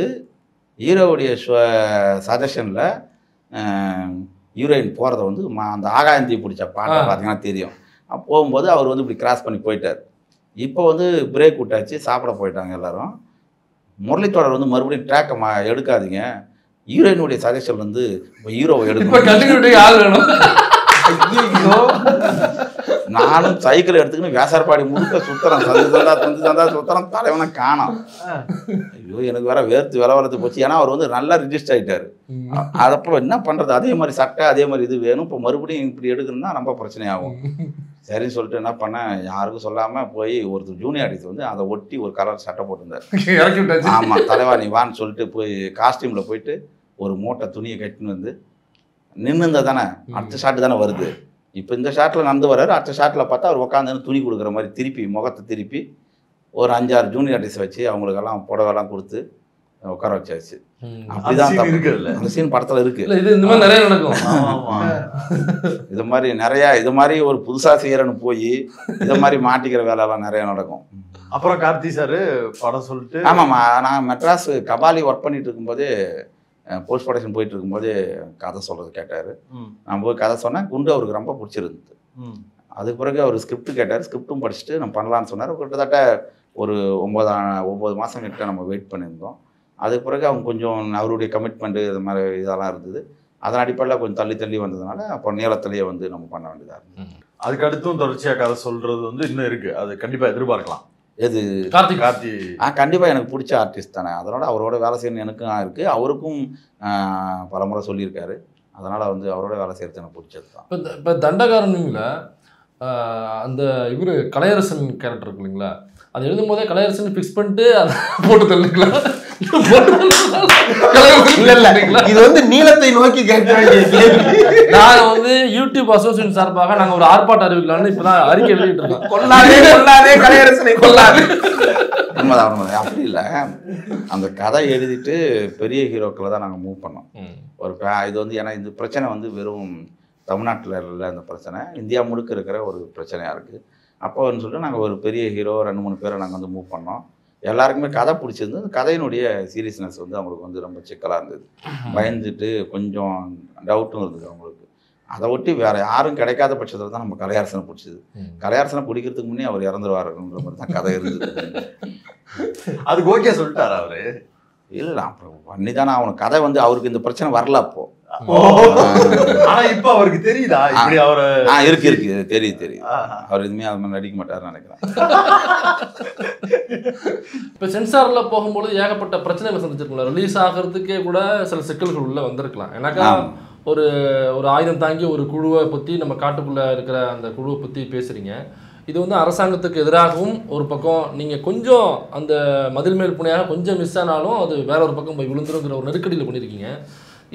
ஹீரோவுடைய சஜஷனில் ஹீரோயின் போகிறத வந்து அந்த ஆகாயந்தி பிடிச்ச பாட்டை பார்த்தீங்கன்னா தெரியும். போகும்போது அவர் வந்து இப்படி கிராஸ் பண்ணி போயிட்டார். இப்போ வந்து பிரேக் விட்டாச்சு, சாப்பிட போயிட்டாங்க எல்லாரும். முரளித்தோடர் வந்து மறுபடியும் ட்ராக்கை எடுக்காதீங்க, ஹீரோயினுடைய சஜஷன் வந்து இப்போ ஹீரோவை எடுக்கணும், ஆள் வேணும். நானும் சைக்கிள் எடுத்துக்கின்னு வேசார்பாடி முழுக்க சுத்துறேன், சந்து சந்தா சுத்துறேன், தலைவனை காணோம். ஐயோ எனக்கு வேற வேர்த்து விளவரத்து போச்சு. ஏன்னா அவர் வந்து நல்லா ரிஜிஸ்டர் ஆகிட்டார். அதப்போ என்ன பண்ணுறது, அதே மாதிரி சட்டை அதே மாதிரி இது வேணும், இப்போ மறுபடியும் இப்படி எடுக்கணும்னா ரொம்ப பிரச்சனையாகும். சரின்னு சொல்லிட்டு என்ன பண்ணேன், யாருக்கும் சொல்லாமல் போய் ஒருத்தர் ஜூனியர் ஆர்டிஸ்ட் வந்து அதை ஒட்டி ஒரு கலர் சட்டை போட்டிருந்தார். ஆமாம், தலைவா நீ வான்னு சொல்லிட்டு போய் காஸ்டியூமில் போயிட்டு ஒரு மூட்டை துணியை கட்டின்னு வந்து நின்று இருந்தால் தானே அடுத்த ஷாட்டு தானே வருது. இப்போ இந்த ஷாட்டில் நடந்து வர்றாரு, அடுத்த ஷாட்டில் பார்த்தா அவர் உட்காந்து துணி கொடுக்குற மாதிரி திருப்பி முகத்தை திருப்பி ஒரு 5-6 ஜூனியர் ஆர்டிஸ்ட் வச்சு அவங்களுக்கெல்லாம் புடவெல்லாம் கொடுத்து உட்கார வச்சாச்சு. அப்படிதான் அந்த சீன் படத்தில் இருக்கு. இது இந்த மாதிரி நிறைய நடக்கும். இது மாதிரி ஒரு புதுசாக செய்யறன்னு போய் இதை மாதிரி மாட்டிக்கிற வேலையெல்லாம் நிறைய நடக்கும். அப்புறம் கார்த்தி சார் படம் சொல்லிட்டு ஆமாம்மா, நான் மெட்ராஸ் கபாலி ஒர்க் பண்ணிட்டு இருக்கும்போதே போஸ்ட் ப்ரொடக்ஷன் போயிட்டு இருக்கும்போது கதை சொல்கிறது கேட்டார். நான் போய் கதை சொன்னேன். குண்டு அவருக்கு ரொம்ப பிடிச்சிருந்தது. அதுக்கு பிறகு அவர் ஸ்கிரிப்ட் கேட்டார். ஸ்கிரிப்டும் படிச்சுட்டு நம்ம பண்ணலான்னு சொன்னார். கிட்டத்தட்ட ஒரு 9 மாதம் கிட்ட நம்ம வெயிட் பண்ணியிருந்தோம். அதுக்கு பிறகு அவங்க கொஞ்சம் அவருடைய கமிட்மெண்ட்டு இது மாதிரி இதெல்லாம் இருந்தது. அதன் அடிப்படையில் கொஞ்சம் தள்ளி வந்ததுனால அப்போ நீளத்திலேயே வந்து நம்ம பண்ண வேண்டியதாக இருந்தது. அதுக்கு அடுத்தும் தொடர்ச்சியாக கதை சொல்கிறது வந்து இன்னும் இருக்குது. அது கண்டிப்பாக எதிர்பார்க்கலாம். எது கார்த்தி கண்டிப்பாக எனக்கு பிடிச்ச ஆர்டிஸ்ட் தானே, அதனோட அவரோட வேலை செய்யணும் எனக்கும் இருக்குது. அவருக்கும் பலமுறை சொல்லியிருக்காரு. அதனால் வந்து அவரோட வேலை செய்கிறது எனக்கு பிடிச்சது தான். இப்போ தண்டகாரனில் அந்த இவர் கலையரசன் கேரக்டர் இருக்கு இல்லைங்களா, அது எழுதும் போதே கலையரசன் ஃபிக்ஸ் பண்ணிட்டு அதை போட்டு தள்ளிக்கலாம். இது வந்து நீளத்தை நோக்கி கேட்க வேண்டிய கேள்வி. நாங்க வந்து யூடியூப் அசோசியேஷன் சார்பாக நாங்க ஒரு ஆர்ப்பாட்டம் அறிவிக்கலாம்னு இப்பதான் அறிக்கை வெளியிட்டு இருக்கோம். கொல்லாதே கலையரசனை கொல்லாது. உண்மைதான். அப்படி இல்லை, அந்த கதை எழுதிட்டு பெரிய ஹீரோக்களை தான் நாங்கள் மூவ் பண்ணோம். ஒரு இது வந்து ஏன்னா இந்த பிரச்சனை வந்து வெறும் தமிழ்நாட்டில் இல்லை, இந்த பிரச்சனை இந்தியா முழுக்க இருக்கிற ஒரு பிரச்சனையாக இருக்குது. அப்போன்னு சொல்லிட்டு நாங்கள் ஒரு பெரிய ஹீரோ 2-3 பேரை நாங்கள் வந்து மூவ் பண்ணோம். எல்லாருக்குமே கதை பிடிச்சிருந்தது. கதையினுடைய சீரியஸ்னஸ் வந்து அவங்களுக்கு வந்து ரொம்ப சிக்கலாக இருந்தது. பயந்துட்டு கொஞ்சம் டவுட்டும் இருந்தது அவங்களுக்கு. அதை ஒட்டி வேறு யாரும் கிடைக்காத பட்சத்தில் தான் நம்ம கலையரசனை பிடிச்சது. கலையரசனை பிடிக்கிறதுக்கு முன்னே அவர் இறந்துருவாருன்ற மாதிரி தான் கதை இருந்தது. அதுக்கு ஓகே சொல்லிட்டார் அவரு. இல்லை அப்புறம் பண்ணி தானே அவனுக்கு கதை வந்து அவருக்கு இந்த பிரச்சனை வரல அப்போ. ஆனா இப்ப அவருக்கு தெரியுதா இப்படி அவரு இருக்கு தெரியுது. அவர் எதுவுமே அது மாதிரி நடிக்க மாட்டாருன்னு நினைக்கிறேன். இப்போ சென்சார்ல போகும்போது ஏகப்பட்ட பிரச்சனைகள் சந்திச்சிருக்கலாம். ரிலீஸ் ஆகிறதுக்கே கூட சில சிக்கல்கள் உள்ள வந்திருக்கலாம். ஏன்னாக்கா ஒரு ஆயுதம் தாங்கி ஒரு குழுவை பற்றி நம்ம காட்டுக்குள்ளே இருக்கிற அந்த குழுவை பற்றி பேசுகிறீங்க. இது வந்து அரசாங்கத்துக்கு எதிராகவும் ஒரு பக்கம் நீங்கள் கொஞ்சம் அந்த மதில் மேல் புனையாக கொஞ்சம் மிஸ் ஆனாலும் அது வேற ஒரு பக்கம் போய் விழுந்துருங்கிற ஒரு நெருக்கடியில் பண்ணியிருக்கீங்க.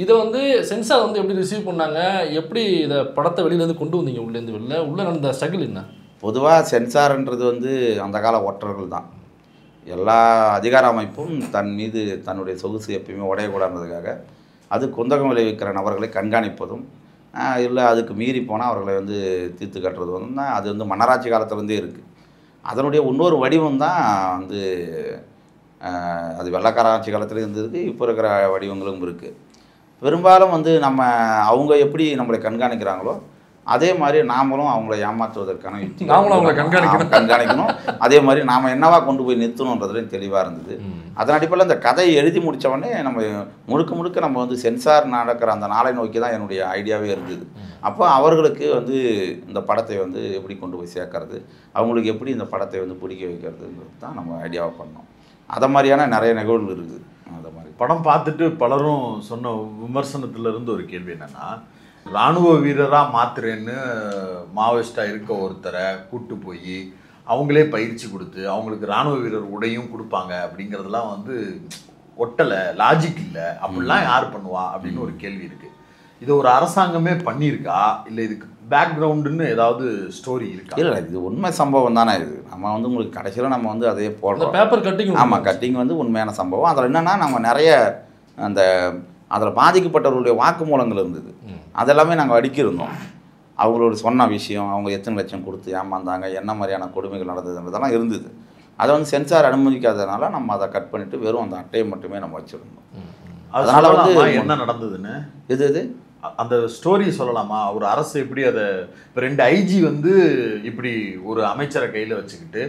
இதை வந்து சென்சார் வந்து எப்படி ரிசீவ் பண்ணாங்க, எப்படி இதை படத்தை வெளியிலேருந்து கொண்டு வந்தீங்க உள்ளேருந்து உள்ள நடந்த ஸ்ட்ரகிள் என்ன? பொதுவாக சென்சார்ன்றது வந்து அந்த கால ஒற்றர்கள் தான். எல்லா அதிகார அமைப்பும் தன் மீது தன்னுடைய சொகுசு எப்பயுமே உடையக்கூடாதுக்காக அது குந்தகம் விளைவிக்கிற நபர்களை கண்காணிப்பதும் இல்லை அதுக்கு மீறி போனால் அவர்களை வந்து தீர்த்து கட்டுறது வந்து அது வந்து மன்னராட்சி காலத்துலேருந்தே இருக்குது. அதனுடைய இன்னொரு வடிவம் தான் வந்து அது வெள்ளக்கார ஆட்சி காலத்துலேயும் இருந்திருக்கு, இப்போ இருக்கிற வடிவங்களும் இருக்குது. பெரும்பாலும் வந்து அவங்க எப்படி நம்மளை கண்காணிக்கிறாங்களோ அதே மாதிரி நாமளும் அவங்கள ஏமாற்றுவதற்கான கண்காணிக்கணும். அதே மாதிரி நாம் என்னவா கொண்டு போய் நிறுத்தணுன்றதுலையும் தெளிவாக இருந்தது. அதன் அடிப்படையில் அந்த கதையை எழுதி முடித்த உடனே நம்ம முழுக்க நம்ம வந்து சென்சார் நடக்கிற அந்த நாளை நோக்கி தான் என்னுடைய ஐடியாவே இருந்தது. அப்போ அவர்களுக்கு வந்து இந்த படத்தை வந்து எப்படி கொண்டு போய் சேர்க்கறது, அவங்களுக்கு எப்படி இந்த படத்தை வந்து பிடிக்க வைக்கிறதுன்றது தான் நம்ம ஐடியாவை பண்ணோம். அதை மாதிரியான நிறைய நிகழ்வுகள் இருக்குது. அதை மாதிரி படம் பார்த்துட்டு பலரும் சொன்ன விமர்சனத்திலிருந்து ஒரு கேள்வி என்னென்னா, இராணுவ வீரராக மாத்துறேன்னு மாவோயிஸ்டாக இருக்க ஒருத்தரை கூட்டு போய் அவங்களே பயிற்சி கொடுத்து அவங்களுக்கு இராணுவ வீரர் உடையும் கொடுப்பாங்க அப்படிங்கிறதுலாம் வந்து ஒட்டலை, லாஜிக் இல்லை, அப்படிலாம் யார் பண்ணுவா அப்படின்னு ஒரு கேள்வி இருக்குது. இது ஒரு அரசாங்கமே பண்ணியிருக்கா இல்லை இதுக்கு பேக்ரவுண்டுன்னு ஏதாவது ஸ்டோரி இருக்கா? இல்லை, இது உண்மை சம்பவம் தானே. இது நம்ம வந்து உங்களுக்கு கடைசியில் நம்ம வந்து அதே போடுறோம். Paper cutting. ஆமாம், கட்டிங் வந்து உண்மையான சம்பவம். அதில் என்னென்னா நம்ம நிறைய அதில் பாதிக்கப்பட்டவர்களுடைய வாக்குமூலங்கள் இருந்தது. அதெல்லாமே நாங்கள் அடிக்கிருந்தோம். அவங்களோட சொன்ன விஷயம், அவங்க எத்தனை லட்சம் கொடுத்து ஏமாந்தாங்க, என்ன மாதிரியான கொடுமைகள் நடந்ததுன்றதெல்லாம் இருந்தது. அதை வந்து சென்சார் அனுமதிக்காததுனால நம்ம அதை கட் பண்ணிவிட்டு வெறும் அந்த அட்டையை மட்டுமே நம்ம வச்சுருந்தோம். அதனால வந்து என்ன நடந்ததுன்னு இது அந்த ஸ்டோரி சொல்லலாமா? ஒரு அரசு எப்படி அதை இப்போ 2 ஐஜி வந்து இப்படி ஒரு அமைச்சரை கையில் வச்சுக்கிட்டு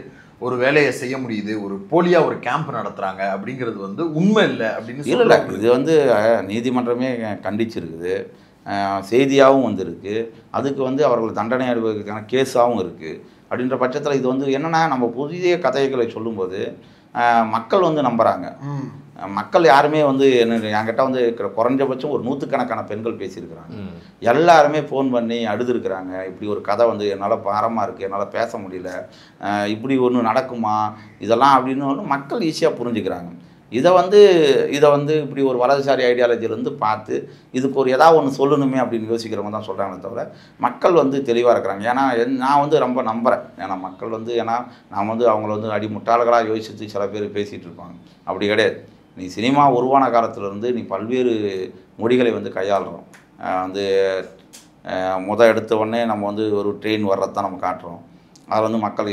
ஒரு வேலையை செய்ய முடியுது, ஒரு போலியா ஒரு கேம்ப் நடத்துறாங்க அப்படிங்கிறது வந்து உண்மை இல்லை அப்படின்னு இல்லை. இது வந்து நீதிமன்றமே கண்டிச்சிருக்குது, செய்தியாகவும் வந்திருக்கு, அதுக்கு வந்து அவர்கள் தண்டனை அனுபவிக்கிறதுக்கான கேஸாகவும் இருக்குது. அப்படின்ற பட்சத்தில் இது வந்து என்னென்னா, நம்ம புதிய கதைகளை சொல்லும்போது மக்கள் வந்து நம்புகிறாங்க. மக்கள் யாருமே வந்து என்கிட்ட வந்து குறைஞ்சபட்சம் ஒரு 100கணக்கான பெண்கள் பேசியிருக்கிறாங்க. எல்லாருமே ஃபோன் பண்ணி அழுதுருக்குறாங்க. இப்படி ஒரு கதை வந்து என்னால் பாரமாக இருக்குது, என்னால் பேச முடியல, இப்படி ஒன்று நடக்குமா இதெல்லாம் அப்படின்னு மக்கள் ஈஸியாக புரிஞ்சுக்கிறாங்க. இதை வந்து இப்படி ஒரு வலதுசாரி ஐடியாலஜிலேருந்து பார்த்து இதுக்கு ஒரு ஏதாவது ஒன்று சொல்லணுமே அப்படின்னு யோசிக்கிறவங்க தான் சொல்கிறாங்களே தவிர மக்கள் வந்து தெளிவாக இருக்கிறாங்க. ஏன்னா நான் வந்து ரொம்ப நம்புகிறேன். ஏன்னா மக்கள் வந்து நான் வந்து அவங்கள வந்து அடிமுட்டாள்களாக யோசித்து சில பேர் பேசிகிட்டு இருப்பாங்க. அப்படி கிடையாது. நீ சினிமா உருவான காலத்திலேருந்து நீ பல்வேறு மொழிகளை வந்து கையாளுறோம். வந்து எடுத்த உடனே நம்ம வந்து ஒரு ட்ரெயின் வர்றதான் நம்ம காட்டுறோம். அதில் வந்து மக்கள்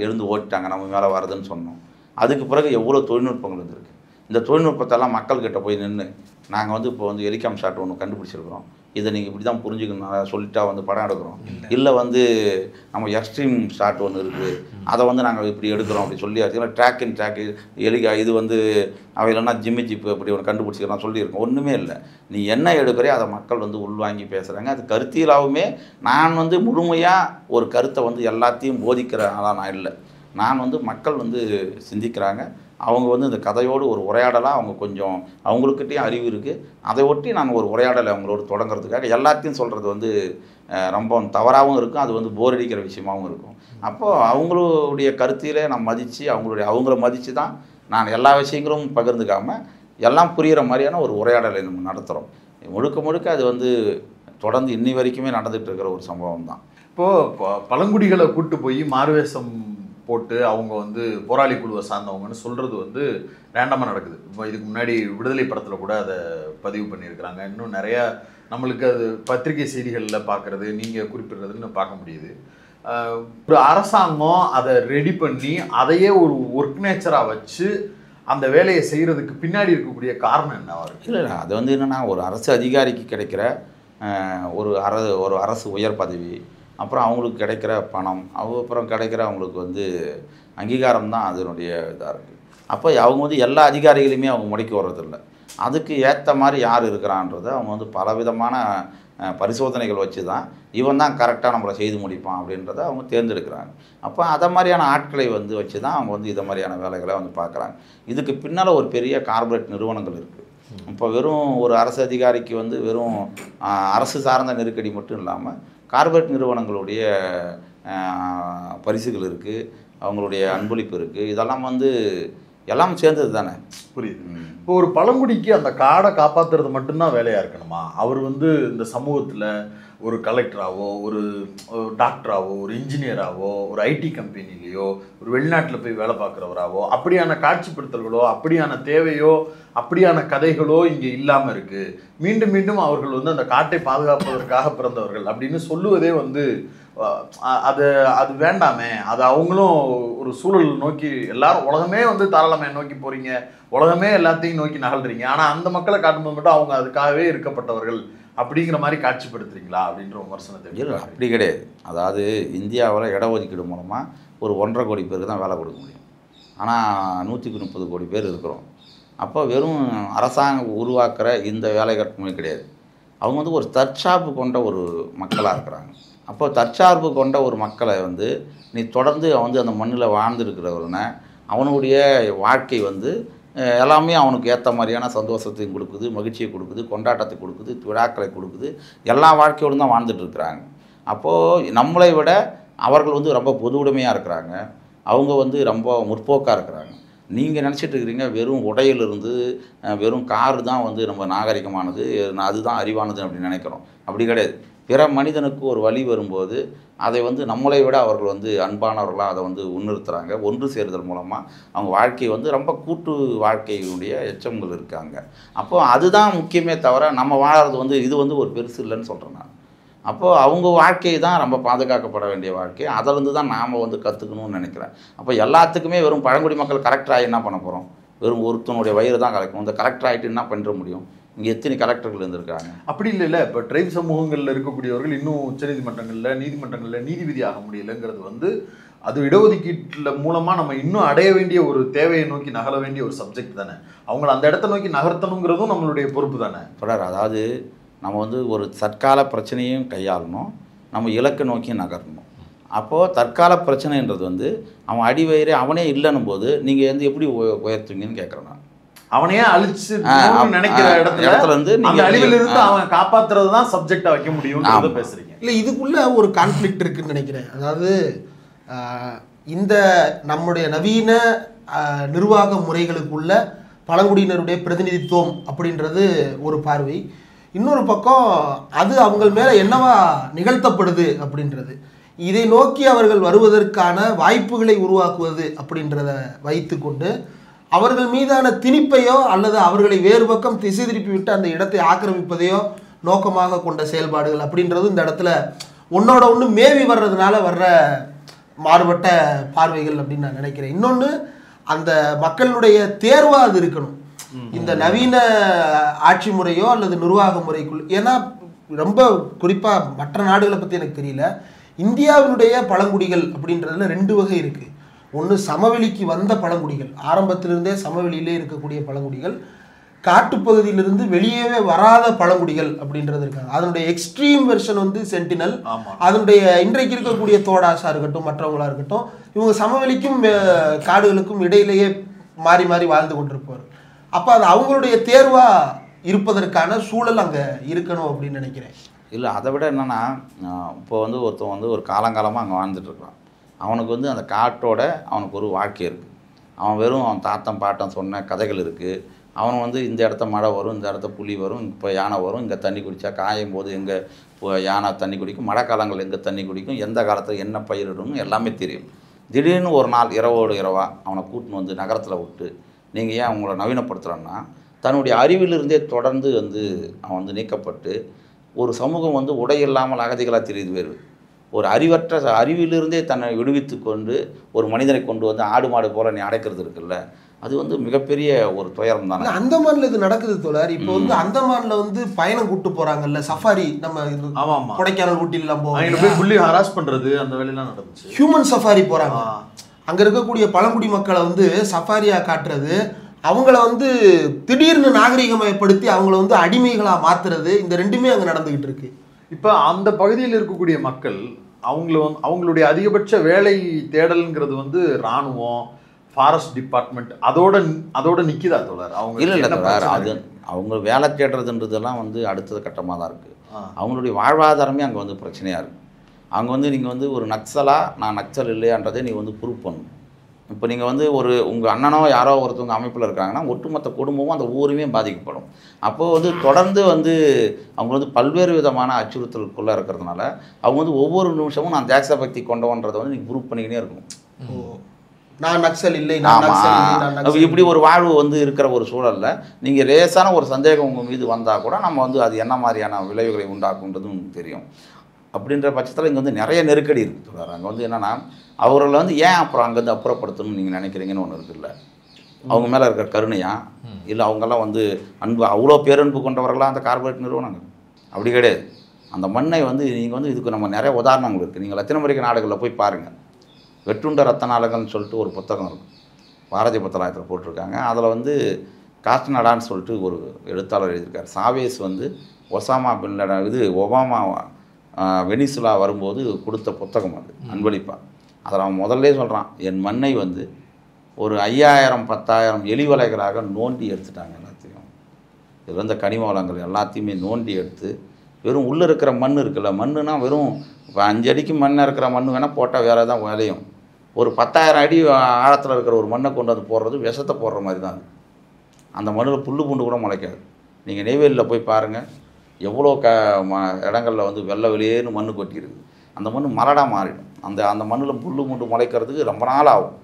எழுந்து ஓட்டிட்டாங்க, நம்ம மேலே வருதுன்னு சொன்னோம். அதுக்கு பிறகு எவ்வளோ தொழில்நுட்பங்கள் வந்துருக்கு. இந்த தொழில்நுட்பத்தெல்லாம் மக்கள்கிட்ட போய் நின்று நாங்கள் வந்து இப்போ வந்து ஹெலிகாம் ஷாட் ஒன்று கண்டுபிடிச்சிருக்கிறோம், இதை நீங்கள் இப்படி தான் புரிஞ்சுக்கணும் சொல்லிட்டா வந்து படம் எடுக்கிறோம். இல்லை வந்து நம்ம எக்ஸ்ட்ரீம் ஷாட் ஒன்று இருக்குது, அதை வந்து நாங்கள் இப்படி எடுக்கிறோம் அப்படி சொல்லி ஆச்சுன்னா ட்ராக் இன் ட்ராக் இது வந்து அவை இல்லைன்னா ஜிம்மி ஜிப்பு அப்படி ஒன்று கண்டுபிடிச்சிக்கிறோம் சொல்லியிருக்கோம். ஒன்றுமே இல்லை. நீ என்ன எடுக்கிறே அதை மக்கள் வந்து உள்வாங்கி பேசுகிறாங்க. அது கருத்தியலாகவுமே நான் வந்து முழுமையாக ஒரு கருத்தை வந்து எல்லாத்தையும் போதிக்கிற ஆளாக நான் இல்லை. நான் வந்து மக்கள் வந்து சிந்திக்கிறாங்க. அவங்க வந்து இந்த கதையோடு ஒரு உரையாடலாக அவங்க கொஞ்சம் அவங்களுக்கிட்டையும் அறிவு இருக்குது. அதை ஒட்டி நான் ஒரு உரையாடலை அவங்களோட தொடங்குறதுக்காக எல்லாத்தையும் சொல்கிறது வந்து ரொம்ப தவறாகவும் இருக்கும், அது வந்து போர் அடிக்கிற விஷயமாகவும் இருக்கும். அப்போது அவங்களுடைய கருத்திலே நான் மதித்து அவங்கள மதித்து தான் நான் எல்லா விஷயங்களும் பகிர்ந்துக்காமல் எல்லாம் புரிகிற மாதிரியான ஒரு உரையாடலை நம்ம நடத்துகிறோம். முழுக்க அது வந்து தொடர்ந்து இன்னி வரைக்குமே நடந்துகிட்டு இருக்கிற ஒரு சம்பவம் தான். இப்போது பழங்குடிகளை கூட்டு போய் மாறுவேஷம் போட்டு அவங்க வந்து போராளி குழுவை சார்ந்தவங்கன்னு சொல்கிறது வந்து ரேண்டமாக நடக்குது. இப்போ இதுக்கு முன்னாடி விடுதலை படத்தில் கூட அதை பதிவு பண்ணியிருக்கிறாங்க. இன்னும் நிறையா நம்மளுக்கு அது பத்திரிகை செய்திகளில் பார்க்குறது, நீங்கள் குறிப்பிடுறதுன்னு பார்க்க முடியுது. ஒரு அரசாங்கம் அதை ரெடி பண்ணி அதையே ஒரு ஒர்க் நேச்சராக வச்சு அந்த வேலையை செய்கிறதுக்கு பின்னாடி இருக்கக்கூடிய காரணம் என்னவா இருக்குது? இல்லை, அது வந்து என்னென்னா, ஒரு அரசு அதிகாரிக்கு கிடைக்கிற ஒரு அரசு உயர் பதவி, அப்புறம் அவங்களுக்கு கிடைக்கிற பணம், அப்புறம் கிடைக்கிற அவங்களுக்கு வந்து அங்கீகாரம் தான் அதனுடைய இதாக இருக்குது. அப்போ அவங்க வந்து எல்லா அதிகாரிகளையுமே அவங்க முடக்கி வர்றதில்லை. அதுக்கு ஏற்ற மாதிரி யார் இருக்கிறான்றதை அவங்க வந்து பலவிதமான பரிசோதனைகள் வச்சு தான் இவன் தான் கரெக்டாக நம்மளை செய்து முடிப்பான் அப்படின்றத அவங்க தேர்ந்தெடுக்கிறாங்க. அப்போ அதை மாதிரியான ஆட்களை வந்து வச்சு தான் அவங்க வந்து இதை மாதிரியான வேலைகளை வந்து பார்க்குறாங்க. இதுக்கு பின்னால் ஒரு பெரிய கார்ப்பரேட் நிறுவனங்கள் இருக்குது. இப்போ வெறும் ஒரு அரசு அதிகாரிக்கு வந்து வெறும் அரசு சார்ந்த நெருக்கடி மட்டும் இல்லாமல் கார்ப்பரேட் நிறுவனங்களுடைய பரிசுகள் இருக்குது, அவங்களுடைய அன்பளிப்பு இருக்குது. இதெல்லாம் வந்து எல்லாம் சேர்ந்தது தானே. புரியுது. இப்போ ஒரு பழங்குடிக்கு அந்த காடை காப்பாற்றுறது மட்டும்தான் வேலையாக இருக்கணுமா? அவர் வந்து இந்த சமூகத்தில் ஒரு கலெக்டராகவோ, ஒரு டாக்டராகவோ, ஒரு இன்ஜினியராகவோ, ஒரு ஐடி கம்பெனிலேயோ, ஒரு வெளிநாட்டில் போய் வேலை பார்க்குறவராகவோ, அப்படியான காட்சிப்படுத்தல்களோ, அப்படியான தேவையோ, அப்படியான கதைகளோ இங்கே இல்லாமல் இருக்குது. மீண்டும் மீண்டும் அவர்கள் வந்து அந்த காட்டை பாதுகாப்பதற்காக பிறந்தவர்கள் அப்படின்னு சொல்லுவதே வந்து அது வேண்டாமே. அது அவங்களும் ஒரு சூழல் நோக்கி எல்லாரும் உலகமே வந்து தாராளமே நோக்கி போகிறீங்க, உலகமே எல்லாத்தையும் நோக்கி நகல்றீங்க, ஆனால் அந்த மக்களை காட்டும்போது மட்டும் அவங்க அதுக்காகவே இருக்கப்பட்டவர்கள் அப்படிங்கிற மாதிரி காட்சிப்படுத்துறீங்களா அப்படின்ற விமர்சனத்தை. இல்லை, அப்படி கிடையாது. அதாவது இந்தியாவில் இடஒதுக்கீடு மூலமாக ஒரு 1.5 கோடி பேருக்கு தான் வேலை கொடுக்க முடியும். ஆனால் 130 கோடி பேர் இருக்கிறோம். அப்போ வெறும் அரசாங்கம் உருவாக்குற இந்த வேலை கட்டணமே கிடையாது. அவங்க வந்து ஒரு தற்சார்பு கொண்ட ஒரு மக்களாக இருக்கிறாங்க. அப்போ தற்சார்பு கொண்ட ஒரு மக்களை வந்து நீ தொடர்ந்து வந்து அந்த மண்ணில் வாழ்ந்துருக்கிறவன அவனுடைய வாழ்க்கை வந்து எல்லாமே அவனுக்கு ஏற்ற மாதிரியான சந்தோஷத்தையும் கொடுக்குது, மகிழ்ச்சியை கொடுக்குது, கொண்டாட்டத்தை கொடுக்குது, விழாக்களை கொடுக்குது, எல்லா வாழ்க்கையோடு தான் வாழ்ந்துட்டுருக்குறாங்க. அப்போது நம்மளை விட அவர்கள் வந்து ரொம்ப பொது உடைமையாக இருக்கிறாங்க. அவங்க வந்து ரொம்ப முற்போக்காக இருக்கிறாங்க. நீங்கள் நினச்சிட்டு இருக்கிறீங்க வெறும் உடையிலிருந்து வெறும் காரு தான் வந்து நம்ம நாகரிகமானது, அதுதான் அறிவானது அப்படின்னு நினைக்கிறோம். அப்படி கிடையாது. பிற மனிதனுக்கு ஒரு வழி வரும்போது அதை வந்து நம்மளை விட அவர்கள் வந்து அன்பானவர்களாக அதை வந்து முன்னிறுத்துகிறாங்க. ஒன்று சேருதல் மூலமாக அவங்க வாழ்க்கை வந்து ரொம்ப கூட்டு வாழ்க்கையுடைய எச்சங்கள் இருக்காங்க. அப்போது அதுதான் முக்கியமே தவிர நம்ம வாழறது வந்து இது வந்து ஒரு பெருசு இல்லைன்னு சொல்கிறேன் நான். அப்போது அவங்க வாழ்க்கை தான் ரொம்ப பாதுகாக்கப்பட வேண்டிய வாழ்க்கை. அதிலிருந்து தான் நாம் வந்து கற்றுக்கணும்னு நினைக்கிறேன். அப்போ எல்லாத்துக்குமே வெறும் பழங்குடி மக்கள் கரெக்டாக என்ன பண்ண போகிறோம்? வெறும் ஒருத்தனுடைய வயிறு தான் கலக்கும். இந்த கலெக்டர் ஆகிட்டு என்ன பண்ணுற முடியும்? இங்கே எத்தனை கலெக்டர்கள் இருந்திருக்காங்க. அப்படி இல்லை. இப்போ ட்ரைப் சமூகங்களில் இருக்கக்கூடியவர்கள் இன்னும் உச்சநீதிமன்றங்களில் நீதிமன்றங்களில் நீதிபதி ஆக முடியலைங்கிறது வந்து அது இடஒதுக்கீட்டில் மூலமாக நம்ம இன்னும் அடைய வேண்டிய ஒரு தேவையை நோக்கி நகர வேண்டிய ஒரு சப்ஜெக்ட் தானே. அவங்கள அந்த இடத்த நோக்கி நகர்த்தணுங்கிறதும் நம்மளுடைய பொறுப்பு தானே. தொடர் அதாவது நம்ம வந்து ஒரு தற்கால பிரச்சனையும் கையாளணும், நம்ம இலக்கை நோக்கி நகரணும். அப்போது தற்கால பிரச்சனைன்றது வந்து அவன் அடிவயிறே அவனே இல்லைன்னும் போது நீங்கள் வந்து எப்படி உயர்த்துவீங்கன்னு கேட்குறேன் நான். அவனையே அழிச்சு நினைக்கிற இடத்துல இருந்து அந்த அழிவிலிருந்து அவன் காப்பாத்துறது தான் சப்ஜெக்டா வைக்க முடியும் பேசுறீங்க. இல்லை, இதுக்குள்ள ஒரு கான்ஃப்ளிக்ட் இருக்குன்னு நினைக்கிறேன். அதாவது இந்த நம்முடைய நவீன நிர்வாக முறைகளுக்குள்ள பழங்குடியினருடைய பிரதிநிதித்துவம் அப்படின்றது ஒரு பார்வை. இன்னொரு பக்கம் அது அவங்க மேலே என்னவா நிகழ்த்தப்படுது அப்படின்றது. இதை நோக்கி அவர்கள் வருவதற்கான வாய்ப்புகளை உருவாக்குவது அப்படின்றத வைத்துக்கொண்டு அவர்கள் மீதான திணிப்பையோ அல்லது அவர்களை வேறு பக்கம் திசை திருப்பி விட்டு அந்த இடத்தை ஆக்கிரமிப்பதையோ நோக்கமாக கொண்ட செயல்பாடுகள் அப்படின்றது இந்த இடத்துல ஒன்னோட ஒன்று மேவி வர்றதுனால வர்ற மாறுபட்ட பார்வைகள் அப்படின்னு நான் நினைக்கிறேன். இன்னொன்று, அந்த மக்களுடைய தேர்வாக அது இருக்கணும். இந்த நவீன ஆட்சி முறையோ அல்லது நிர்வாக முறைக்குள். ஏன்னா ரொம்ப குறிப்பாக மற்ற நாடுகளை பற்றி எனக்கு தெரியல. இந்தியாவினுடைய பழங்குடிகள் அப்படின்றதுல 2 வகை இருக்குது. ஒன்று சமவெளிக்கு வந்த பழங்குடிகள், ஆரம்பத்திலிருந்தே சமவெளியிலே இருக்கக்கூடிய பழங்குடிகள், காட்டுப்பகுதியிலிருந்து வெளியவே வராத பழங்குடிகள் அப்படின்றது இருக்காங்க. அதனுடைய எக்ஸ்ட்ரீம் வெர்ஷன் வந்து சென்டினல். அதனுடைய இன்றைக்கு இருக்கக்கூடிய தோடாசா இருக்கட்டும், மற்றவங்களா இருக்கட்டும், இவங்க சமவெளிக்கும் காடுகளுக்கும் இடையிலேயே மாறி மாறி வாழ்ந்து கொண்டிருப்பார். அப்போ அது அவங்களுடைய தேர்வா இருப்பதற்கான சூழல் அங்கே இருக்கணும் அப்படின்னு நினைக்கிறேன். இல்லை, அதை விட என்னென்னா, இப்போ வந்து ஒருத்தன் வந்து ஒரு காலங்காலமாக அங்கே வாழ்ந்துட்டுருக்கான். அவனுக்கு வந்து அந்த காட்டோட அவனுக்கு ஒரு வாழ்க்கை இருக்குது. அவன் வெறும் அவன் தாத்தன் பாட்டன் சொன்ன கதைகள் இருக்குது. அவன் வந்து இந்த இடத்த மழை வரும், இந்த இடத்த புலி வரும், இப்போ யானை வரும், இங்கே தண்ணி குடித்தா காயும் போது எங்கே யானை தண்ணி குடிக்கும், மழை காலங்கள் எங்கே தண்ணி குடிக்கும், எந்த காலத்தில் என்ன பயிரிடணும் எல்லாமே தெரியும். திடீர்னு ஒரு நாள் இரவோடு இரவாக அவனை கூட்டின்னு வந்து நகரத்தில் விட்டு நீங்கள் ஏன் அவங்கள நவீனப்படுத்துகிறோன்னா, தன்னுடைய அறிவிலிருந்தே தொடர்ந்து வந்து அவன் வந்து நீக்கப்பட்டு ஒரு சமூகம் வந்து உடையில்லாமல் அகதிகளாக தெரியுது. வேறு ஒரு அறிவற்ற அறிவிலிருந்தே தன்னை விடுவித்து கொண்டு ஒரு மனிதனை கொண்டு வந்து ஆடு மாடு போல நீ அடைக்கிறது இருக்குல்ல, அது வந்து மிகப்பெரிய ஒரு துயரம் தானே. அந்தமான்ல இது நடக்குது தோழர். இப்போ வந்து அந்தமான்ல வந்து பயணம் கூட்டு போறாங்கல்ல, சஃபாரி, நம்ம கொடைக்கானல் ஊட்டிலாம் போய் ஹராஸ் பண்றது, அந்த வேலையெல்லாம் நடந்துச்சு. ஹியூமன் சஃபாரி போறாங்க. அங்க இருக்கக்கூடிய பழங்குடி மக்களை வந்து சஃபாரியா காட்டுறது, அவங்கள வந்து திடீர்னு நாகரிகமயப்படுத்தி அவங்கள வந்து அடிமைகளா மாத்துறது, இந்த ரெண்டுமே அங்க நடந்துகிட்டு இருக்கு. இப்போ அந்த பகுதியில் இருக்கக்கூடிய மக்கள் அவங்களுடைய அதிகபட்ச வேலை தேடல்ங்கிறது வந்து இராணுவம், ஃபாரஸ்ட் டிபார்ட்மெண்ட் அதோட நிற்கிதா தோழர்? அவங்க இல்லை தோழர், அது அவங்க வேலை தேடுறதுன்றதெல்லாம் வந்து அடுத்த கட்டமாக தான் இருக்குது. அவங்களுடைய வாழ்வாதாரமே அங்கே வந்து பிரச்சனையாக இருக்குது. அவங்க வந்து நீங்கள் வந்து ஒரு நக்சலா நான் நக்சல் இல்லையான்றதை நீங்கள் வந்து ப்ரூவ் பண்ணணும். இப்போ நீங்கள் வந்து உங்கள் அண்ணனோ யாரோ ஒருத்தவங்க அமைப்பில் இருக்காங்கன்னா ஒட்டுமொத்த குடும்பமும் அந்த ஊருமே பாதிக்கப்படும். அப்போது வந்து தொடர்ந்து வந்து அவங்க வந்து பல்வேறு விதமான அச்சுறுத்தலுக்குள்ளே இருக்கிறதுனால அவங்க வந்து ஒவ்வொரு நிமிஷமும் நான் தேசபக்தி கொண்டவன்றதை வந்து நீங்கள் ப்ரூவ் பண்ணிக்கினே இருக்கணும். நான் நக்சல் இல்லை, இப்படி ஒரு வாழ்வு வந்து இருக்கிற ஒரு சூழலில் நீங்கள் லேசான ஒரு சந்தேகம் உங்கள் மீது வந்தால் கூட நம்ம வந்து அது என்ன மாதிரியான விளைவுகளை உண்டாக்குன்றதும் தெரியும். அப்படின்ற பட்சத்தில் இங்கே வந்து நிறைய நெருக்கடி இருக்குது. அங்கே வந்து என்னென்னா, அவர்களை வந்து ஏன் அப்புறம் அங்கேருந்து அப்புறப்படுத்தணும்னு நீங்கள் நினைக்கிறீங்கன்னு ஒன்று இருக்குல்ல. அவங்க மேலே இருக்கிற கருணையா, இல்லை அவங்கெல்லாம் வந்து அன்பு, அவ்வளோ பேரன்பு கொண்டவர்களாக அந்த கார்பரேட் நிறுவனங்கள்? அப்படி கிடையாது. அந்த மண்ணை வந்து நீங்கள் வந்து இதுக்கு நம்ம நிறைய உதாரணங்கள் இருக்குது. நீங்கள் லத்தீன் அமெரிக்க நாடுகளில் போய் பாருங்கள். வெற்றுண்ட ரத்தனாலகள்னு சொல்லிட்டு ஒரு புத்தகம் இருக்கும், பாரதிய புத்தகத்தில் போட்டிருக்காங்க. அதில் வந்து காஸ்ட்னடான்னு சொல்லிட்டு ஒரு எழுத்தாளர் எழுதியிருக்கார். சாவேஸ் வந்து Osama bin Laden Obama Venezuela வரும்போது கொடுத்த புத்தகம் அது, அன்பளிப்பா. அதில் அவன் முதல்ல சொல்கிறான், என் மண்ணை வந்து ஒரு 5000-10,000 எலிவலைகளாக நோண்டி எடுத்துட்டாங்க எல்லாத்தையும். இது வந்து கனிம வளங்கள் எல்லாத்தையுமே நோண்டி எடுத்து வெறும் உள்ளே இருக்கிற மண் இருக்குல்ல, மண்ணுனா வெறும் இப்போ 5 அடிக்கு மண்ணை இருக்கிற மண் வேணால் போட்டால் வேறு தான் விளையும். ஒரு 10,000 அடி ஆழத்தில் இருக்கிற ஒரு மண்ணை கொண்டு வந்து போடுறது விஷத்தை போடுற மாதிரி தான் அது. அந்த மண்ணில் புல்லு பூண்டு கூட முளைக்காது. நீங்கள் நெய்வேலியில் போய் பாருங்கள், எவ்வளோ இடங்களில் வந்து வெள்ளை வெளியேன்னு மண் கொட்டிஇருக்குது. அந்த மண் மரடாக மாறிடும். அந்த மண்ணில் புல்லு பூண்டு முளைக்கிறதுக்கு ரொம்ப நாள் ஆகும்.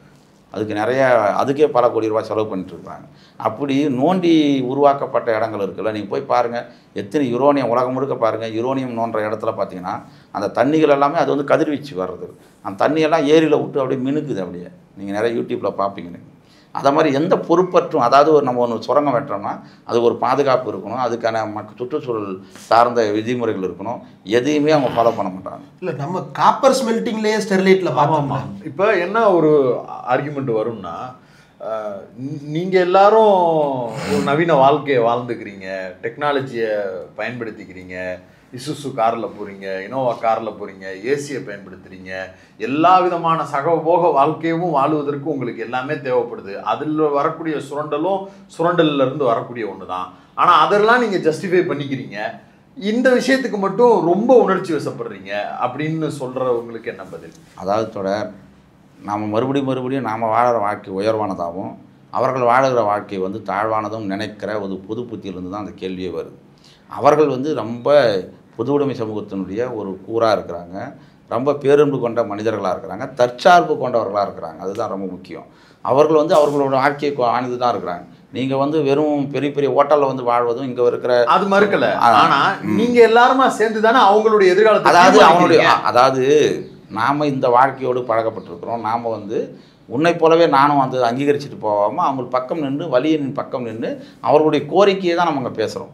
அதுக்கே பல கோடி ரூபாய் செலவு பண்ணிட்டுருக்காங்க. அப்படி நோண்டி உருவாக்கப்பட்ட இடங்கள் இருக்குல்ல, நீங்கள் போய் பாருங்கள், எத்தனை யுரோனியம் உலகம் முழுக்க பாருங்கள். யுரோனியம் நோன்ற இடத்துல பார்த்தீங்கன்னா அந்த தண்ணிகள் எல்லாமே அது வந்து கதிர்வீச்சு வர்றது. அந்த தண்ணியெல்லாம் ஏரியில் விட்டு அப்படியே மினுக்குது. அப்படியே நீங்கள் நிறைய யூடியூப்பில் பார்ப்பீங்க. அதை மாதிரி எந்த பொறுப்பற்றும், அதாவது நம்ம ஒன்று சுரங்கம் வெட்டுறோம்னா அது ஒரு பாதுகாப்பு இருக்கணும், அதுக்கான சுற்றுச்சூழல் சார்ந்த விதிமுறைகள் இருக்கணும், எதையுமே அவங்க ஃபாலோ பண்ண மாட்டாங்க. இல்லை நம்ம காப்பர் ஸ்மெல்டிங்லேயே ஸ்டெர்லைட்டில் பார்த்தோம்மா. இப்போ என்ன ஒரு ஆர்குமெண்ட் வரும்னா, நீங்கள் எல்லாரும் ஒரு நவீன வாழ்க்கையை வாழ்ந்துக்கிறீங்க, டெக்னாலஜியை பயன்படுத்திக்கிறீங்க, இசுசு காரில் போகிறீங்க, இனோவா காரில் போகிறீங்க, ஏசியை பயன்படுத்துகிறீங்க, எல்லா விதமான சகபோக வாழ்க்கையும் வாழ்வதற்கு உங்களுக்கு எல்லாமே தேவைப்படுது. அதில் வரக்கூடிய சுரண்டல்லேருந்து வரக்கூடிய ஒன்று தான். ஆனால் அதெல்லாம் நீங்கள் ஜஸ்டிஃபை பண்ணிக்கிறீங்க, இந்த விஷயத்துக்கு மட்டும் ரொம்ப உணர்ச்சி வசப்படுறீங்க அப்படின்னு சொல்கிறவங்களுக்கு என்ன பதில்? அதாவது தொடர், நாம் மறுபடியும் நாம் வாழற வாழ்க்கை உயர்வானதாகவும் அவர்கள் வாழுகிற வாழ்க்கை வந்து தாழ்வானதும் நினைக்கிற ஒரு பொது புத்தியிலிருந்து தான் அந்த கேள்வியே வருது. அவர்கள் வந்து ரொம்ப பொது உடைமை சமூகத்தினுடைய ஒரு கூறாக இருக்கிறாங்க, ரொம்ப பேரன்பு கொண்ட மனிதர்களாக இருக்கிறாங்க, தற்சார்பு கொண்டவர்களாக இருக்கிறாங்க. அதுதான் ரொம்ப முக்கியம். அவர்கள் வந்து அவர்களோட வாழ்க்கையை வாழ்ந்து தான் இருக்கிறாங்க. நீங்கள் வந்து வெறும் பெரிய பெரிய ஹோட்டலில் வந்து வாழ்வதும் இங்கே இருக்கிற அது மறுக்கல. ஆனால் நீங்கள் எல்லாருமா சேர்ந்து தானே அவங்களுடைய எதிர்காலத்தை, அதாவது நாம் இந்த வாழ்க்கையோடு பழக்கப்பட்டிருக்கிறோம். நாம் வந்து உன்னை போலவே நானும் வந்து அங்கீகரிச்சுட்டு போகாமல் அவங்க பக்கம் நின்று, வலியின் பக்கம் நின்று அவர்களுடைய கோரிக்கையை தான் நம்ம அங்கே பேசுகிறோம்.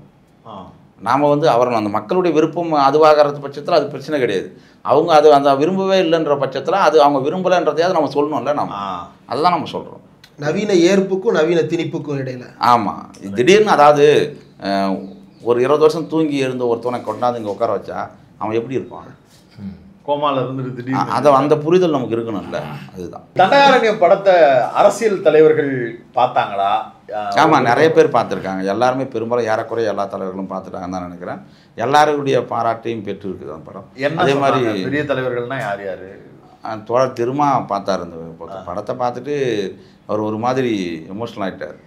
நாம் வந்து அவர்கள் அந்த மக்களுடைய விருப்பம் அதுவாகிறது பட்சத்தில் அது பிரச்சனை கிடையாது. அவங்க அது அந்த விரும்பவே இல்லைன்ற பட்சத்தில் அது அவங்க விரும்பலைன்றதையாவது நம்ம சொல்லணும்ல. நம்ம அதுதான் நம்ம சொல்கிறோம். நவீன ஏற்புக்கும் நவீன திணிப்புக்கும் இடையில. ஆமாம், திடீர்னு அதாவது ஒரு 20 வருஷம் தூங்கி இருந்த ஒருத்தவனை கொண்டாந்து இங்கே உட்கார வச்சா அவன் எப்படி இருப்பான்? கோமால இருந்து திடீர்னு அதை அந்த புரிதல் நமக்கு இருக்கணும்ல. அதுதான். தண்டகாரண்யம் படத்தை அரசியல் தலைவர்கள் பார்த்தாங்களா? ஆமாம், நிறைய பேர் பார்த்துருக்காங்க. எல்லாருமே பெரும்பாலும் ஏறக்குறைய எல்லா தலைவர்களும் பார்த்துட்டாங்கன்னு தான் நினைக்கிறேன். எல்லாருடைய பாராட்டையும் பெற்று இருக்குது அந்த படம். அதே மாதிரி பெரிய தலைவர்கள்னா யார் யார்? தோழர் திருமா பார்த்தார் அந்த படத்தை. பார்த்துட்டு அவர் ஒரு மாதிரி எமோஷனல் ஆகிட்டார்.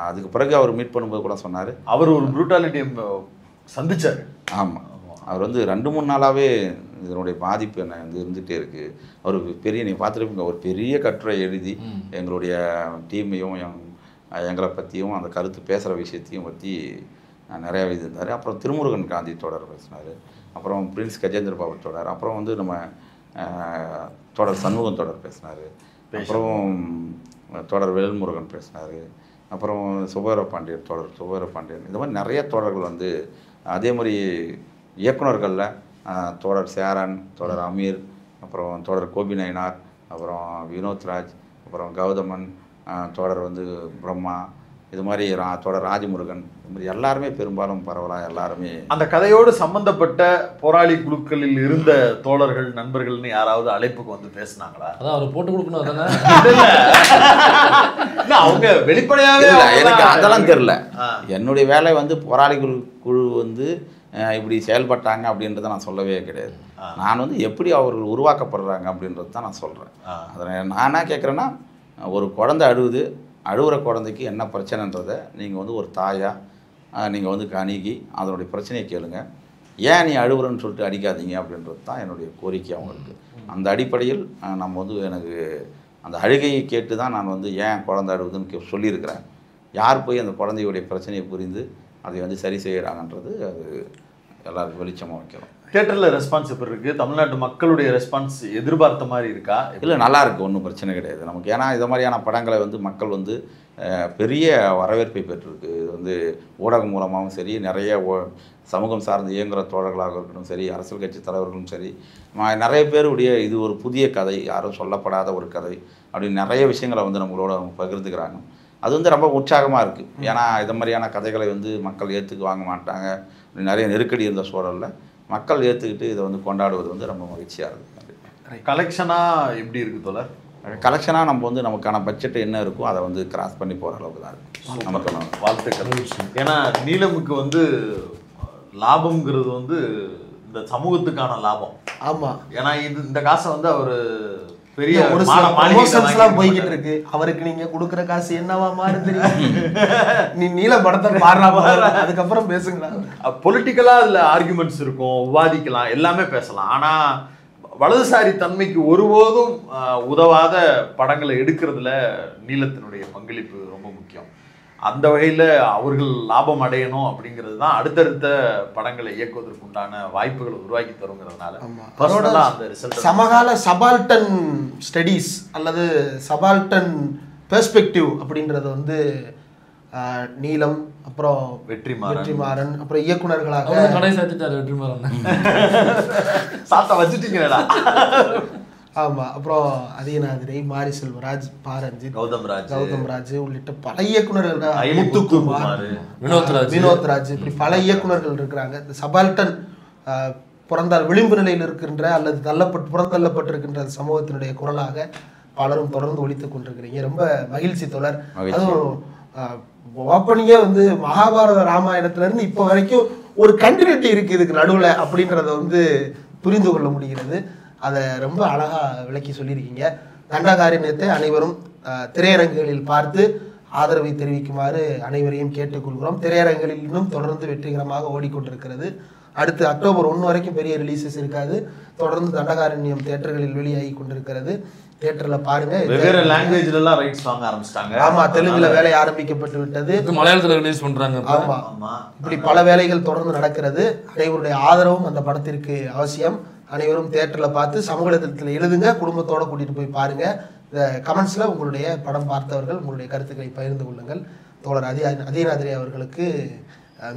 அதுக்கு பிறகு அவர் மீட் பண்ணும்போது கூட சொன்னார், அவர் ஒரு ப்ரூட்டாலிட்டி சந்திச்சார். ஆமாம், அவர் வந்து 2-3 நாளாகவே இதனுடைய பாதிப்பு என்ன வந்து இருந்துகிட்டே இருக்குது. அவர் பெரிய, நீங்கள் பார்த்துருப்பீங்க, ஒரு பெரிய கட்டுரை எழுதி எங்களுடைய டீமையும் எங்களை பற்றியும் அந்த கருத்து பேசுகிற விஷயத்தையும் பற்றி நிறையா இருந்தார். அப்புறம் திருமுருகன் காந்தி தொடர் பேசினார், அப்புறம் பிரின்ஸ் கஜேந்திர பாபு தொடர், அப்புறம் வந்து நம்ம தொடர் சண்முகம் தொடர் பேசினார், அப்புறம் தொடர் வேல்முருகன் பேசினார், அப்புறம் சுபேர பாண்டியன் தொடர் சுபேர பாண்டியன், இந்த மாதிரி நிறைய தொடர்கள் வந்து. அதே மாதிரி இயக்குநர்களில் தொடர் சேரன், தொடர் அமீர், அப்புறம் தொடர் கோபி நயினார், அப்புறம் வினோத்ராஜ், அப்புறம் கௌதமன், தொடர் வந்து பிரம்மா, இது மாதிரி தொடர் ராஜமுருகன், இது மாதிரி எல்லாருமே பெரும்பாலும் பரவலாக எல்லாருமே அந்த கதையோடு சம்பந்தப்பட்ட போராளி குழுக்களில் இருந்த தோழர்கள் நண்பர்கள்னு யாராவது அழைப்புக்கு வந்து பேசினாங்களா? அதான் அவர் போட்டு கொடுக்கணும். அதானே அவங்க வெளிப்படையாகவே எனக்கு அதெல்லாம் தெரியல. என்னுடைய வேலை வந்து போராளி குழு வந்து இப்படி செயல்பட்டாங்க அப்படின்றத நான் சொல்லவே கிடையாது. நான் வந்து எப்படி அவர்கள் உருவாக்கப்படுறாங்க அப்படின்றது தான் நான் சொல்கிறேன். அதை நான் என்ன கேட்குறேன்னா, ஒரு குழந்தை அழுகிற குழந்தைக்கு என்ன பிரச்சனைன்றதை நீங்கள் வந்து ஒரு தாயாக நீங்கள் வந்து அணுகி அதனுடைய பிரச்சனையை கேளுங்க. ஏன் நீ அழுகுறன்னு சொல்லிட்டு அடிக்காதீங்க அப்படின்றது தான் என்னுடைய கோரிக்கை அவங்களுக்கு. அந்த அடிப்படையில் நம்ம வந்து எனக்கு அந்த அழுகையை கேட்டு தான் நான் வந்து ஏன் குழந்தை அழுகுதுன்னு சொல்லியிருக்கிறேன். யார் போய் அந்த குழந்தையுடைய பிரச்சனையை புரிந்து அதை வந்து சரி செய்கிறாங்கன்றது அது எல்லாருக்கும் வெளிச்சமாக வைக்கிறோம். தியேட்டரில் ரெஸ்பான்ஸ் எப்படி இருக்குது? தமிழ்நாட்டு மக்களுடைய ரெஸ்பான்ஸ் எதிர்பார்த்த மாதிரி இருக்கா? இல்லை, நல்லா இருக்குது, ஒன்றும் பிரச்சனை கிடையாது நமக்கு. ஏன்னா இது மாதிரியான படங்களை வந்து மக்கள் வந்து பெரிய வரவேற்பை பெற்றிருக்கு. இது வந்து ஊடகம் மூலமாகவும் சரி, நிறைய சமூகம் சார்ந்து இயங்குகிற தோழர்களாக இருக்கட்டும் சரி, அரசியல் கட்சி தலைவர்களும் சரி, நிறைய பேருடைய இது ஒரு புதிய கதை, யாரும் சொல்லப்படாத ஒரு கதை அப்படின்னு நிறைய விஷயங்களை வந்து நம்மளோட பகிர்ந்துக்கிறாங்க. அது வந்து ரொம்ப உற்சாகமாக இருக்குது. ஏன்னா இது மாதிரியான கதைகளை வந்து மக்கள் ஏற்றுக்குவாங்க மாட்டாங்க. நிறைய நெருக்கடி இருந்த சூழலில் மக்கள் ஏற்றுக்கிட்டு இதை வந்து கொண்டாடுவது வந்து ரொம்ப மகிழ்ச்சியாக இருக்குது. கலெக்ஷனாக எப்படி இருக்குது தோழர்? கலெக்ஷனாக நம்ம வந்து நமக்கான பட்ஜெட் என்ன இருக்கோ அதை வந்து கிராஸ் பண்ணி போகிற அளவுக்கு தான் இருக்குது. நமக்கு வாழ்த்துக்கள். ஏன்னா நீலமுக்கு வந்து லாபம்ங்கிறது வந்து இந்த சமூகத்துக்கான லாபம். ஆமாம், ஏன்னா இந்த காசை வந்து அவர் பெரிய ஒரு ப்ரொமோஷன்ஸ்லாம் போய்கிட்டு இருக்கு. அவருக்கு நீங்க கொடுக்குற காசு என்னவா மாறு தெரியும். நீ நீல படத்தை பாடுறா, அதுக்கப்புறம் பேசுங்களா. பொலிட்டிக்கலா அதுல ஆர்குமெண்ட்ஸ் இருக்கும், விவாதிக்கலாம், எல்லாமே பேசலாம். ஆனா வலதுசாரி தன்மைக்கு ஒருபோதும் உதவாத படங்களை எடுக்கிறதுல நீலத்தினுடைய பங்களிப்பு ரொம்ப முக்கியம். அந்த வகையில் அவர்கள் லாபம் அடையணும் அப்படிங்கிறது தான் அடுத்தடுத்த படங்களை இயக்குவதற்கு உண்டான வாய்ப்புகளை உருவாக்கி தருங்கிறதுனால சமகால சபால்டன் ஸ்டடீஸ் அல்லது சபால்டன் பெர்ஸ்பெக்டிவ் அப்படின்றது வந்து நீலம், அப்புறம் வெற்றிமாறன், அப்புறம் இயக்குனர்களாக கடை சாத்திட்டாரு வெற்றிமாறன். சாத்தா வச்சுட்டீங்களா? ஆமா, அப்புறம் அதிகநாதிரை, மாரி செல்வராஜ், பாரஞ்சித், கௌதம் ராஜ் உள்ளிட்ட பல இயக்குனர்கள், முத்துக்குமார், வினோத்ராஜ், இப்படி பல இயக்குனர்கள் இருக்கிறாங்க. இந்த சபால்டன் பிறந்தால் விளிம்பு நிலையில் இருக்கின்ற அல்லது புறந்தள்ளப்பட்டிருக்கின்ற சமூகத்தினுடைய குரலாக பலரும் தொடர்ந்து ஒலித்துக் கொண்டிருக்கிறீங்க. ரொம்ப மகிழ்ச்சி தொடர். அதுவும் ஓப்பனிங்கே வந்து மகாபாரத ராமாயணத்துல இருந்து இப்போ வரைக்கும் ஒரு கண்டினியூட்டி இருக்கு இதுக்கு நடுவில் அப்படின்றத வந்து புரிந்து கொள்ள முடிகிறது. அதை ரொம்ப அழகா விளக்கி சொல்லியிருக்கீங்க. தண்டகாரண்யத்தை அனைவரும் திரையரங்குகளில் பார்த்து ஆதரவை தெரிவிக்குமாறு அனைவரையும் கேட்டுக்கொள்கிறோம். திரையரங்குகளில் இன்னும் தொடர்ந்து வெற்றிகரமாக ஓடிக்கொண்டிருக்கிறது. அடுத்து அக்டோபர் 1 வரைக்கும் பெரிய ரிலீசஸ் இருக்காது. தொடர்ந்து தண்டகாரண்யம் தியேட்டர்களில் வெளியாகி கொண்டிருக்கிறது. தியேட்டர்ல பாருங்க. வெவ்வேறு லாங்குவேஜ்ல எல்லாம் ரைட்ஸ் வாங்க ஆரம்பிச்சிட்டாங்க. ஆமா, தெலுங்குல வேலை ஆரம்பிக்கப்பட்டு விட்டது, மலையாளத்துல ரிலீஸ் பண்றாங்க. ஆமா, இப்படி பல வேலைகள் தொடர்ந்து நடக்கிறது. அனைவருடைய ஆதரவும் அந்த படத்திற்கு அவசியம். அனைவரும் தியேட்டர்ல பார்த்து சமூகத்தில் எழுதுங்க, குடும்பத்தோட கூட்டிட்டு போய் பாருங்க. இந்த கமெண்ட்ஸ்ல உங்களுடைய படம் பார்த்தவர்கள் உங்களுடைய கருத்துக்களை பகிர்ந்து கொள்ளுங்கள். தோழர் அதிகநாதிரை அவர்களுக்கு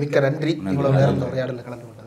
மிக்க நன்றி. இவ்வளவு நேரம் உரையாடல கலந்து கொண்டது.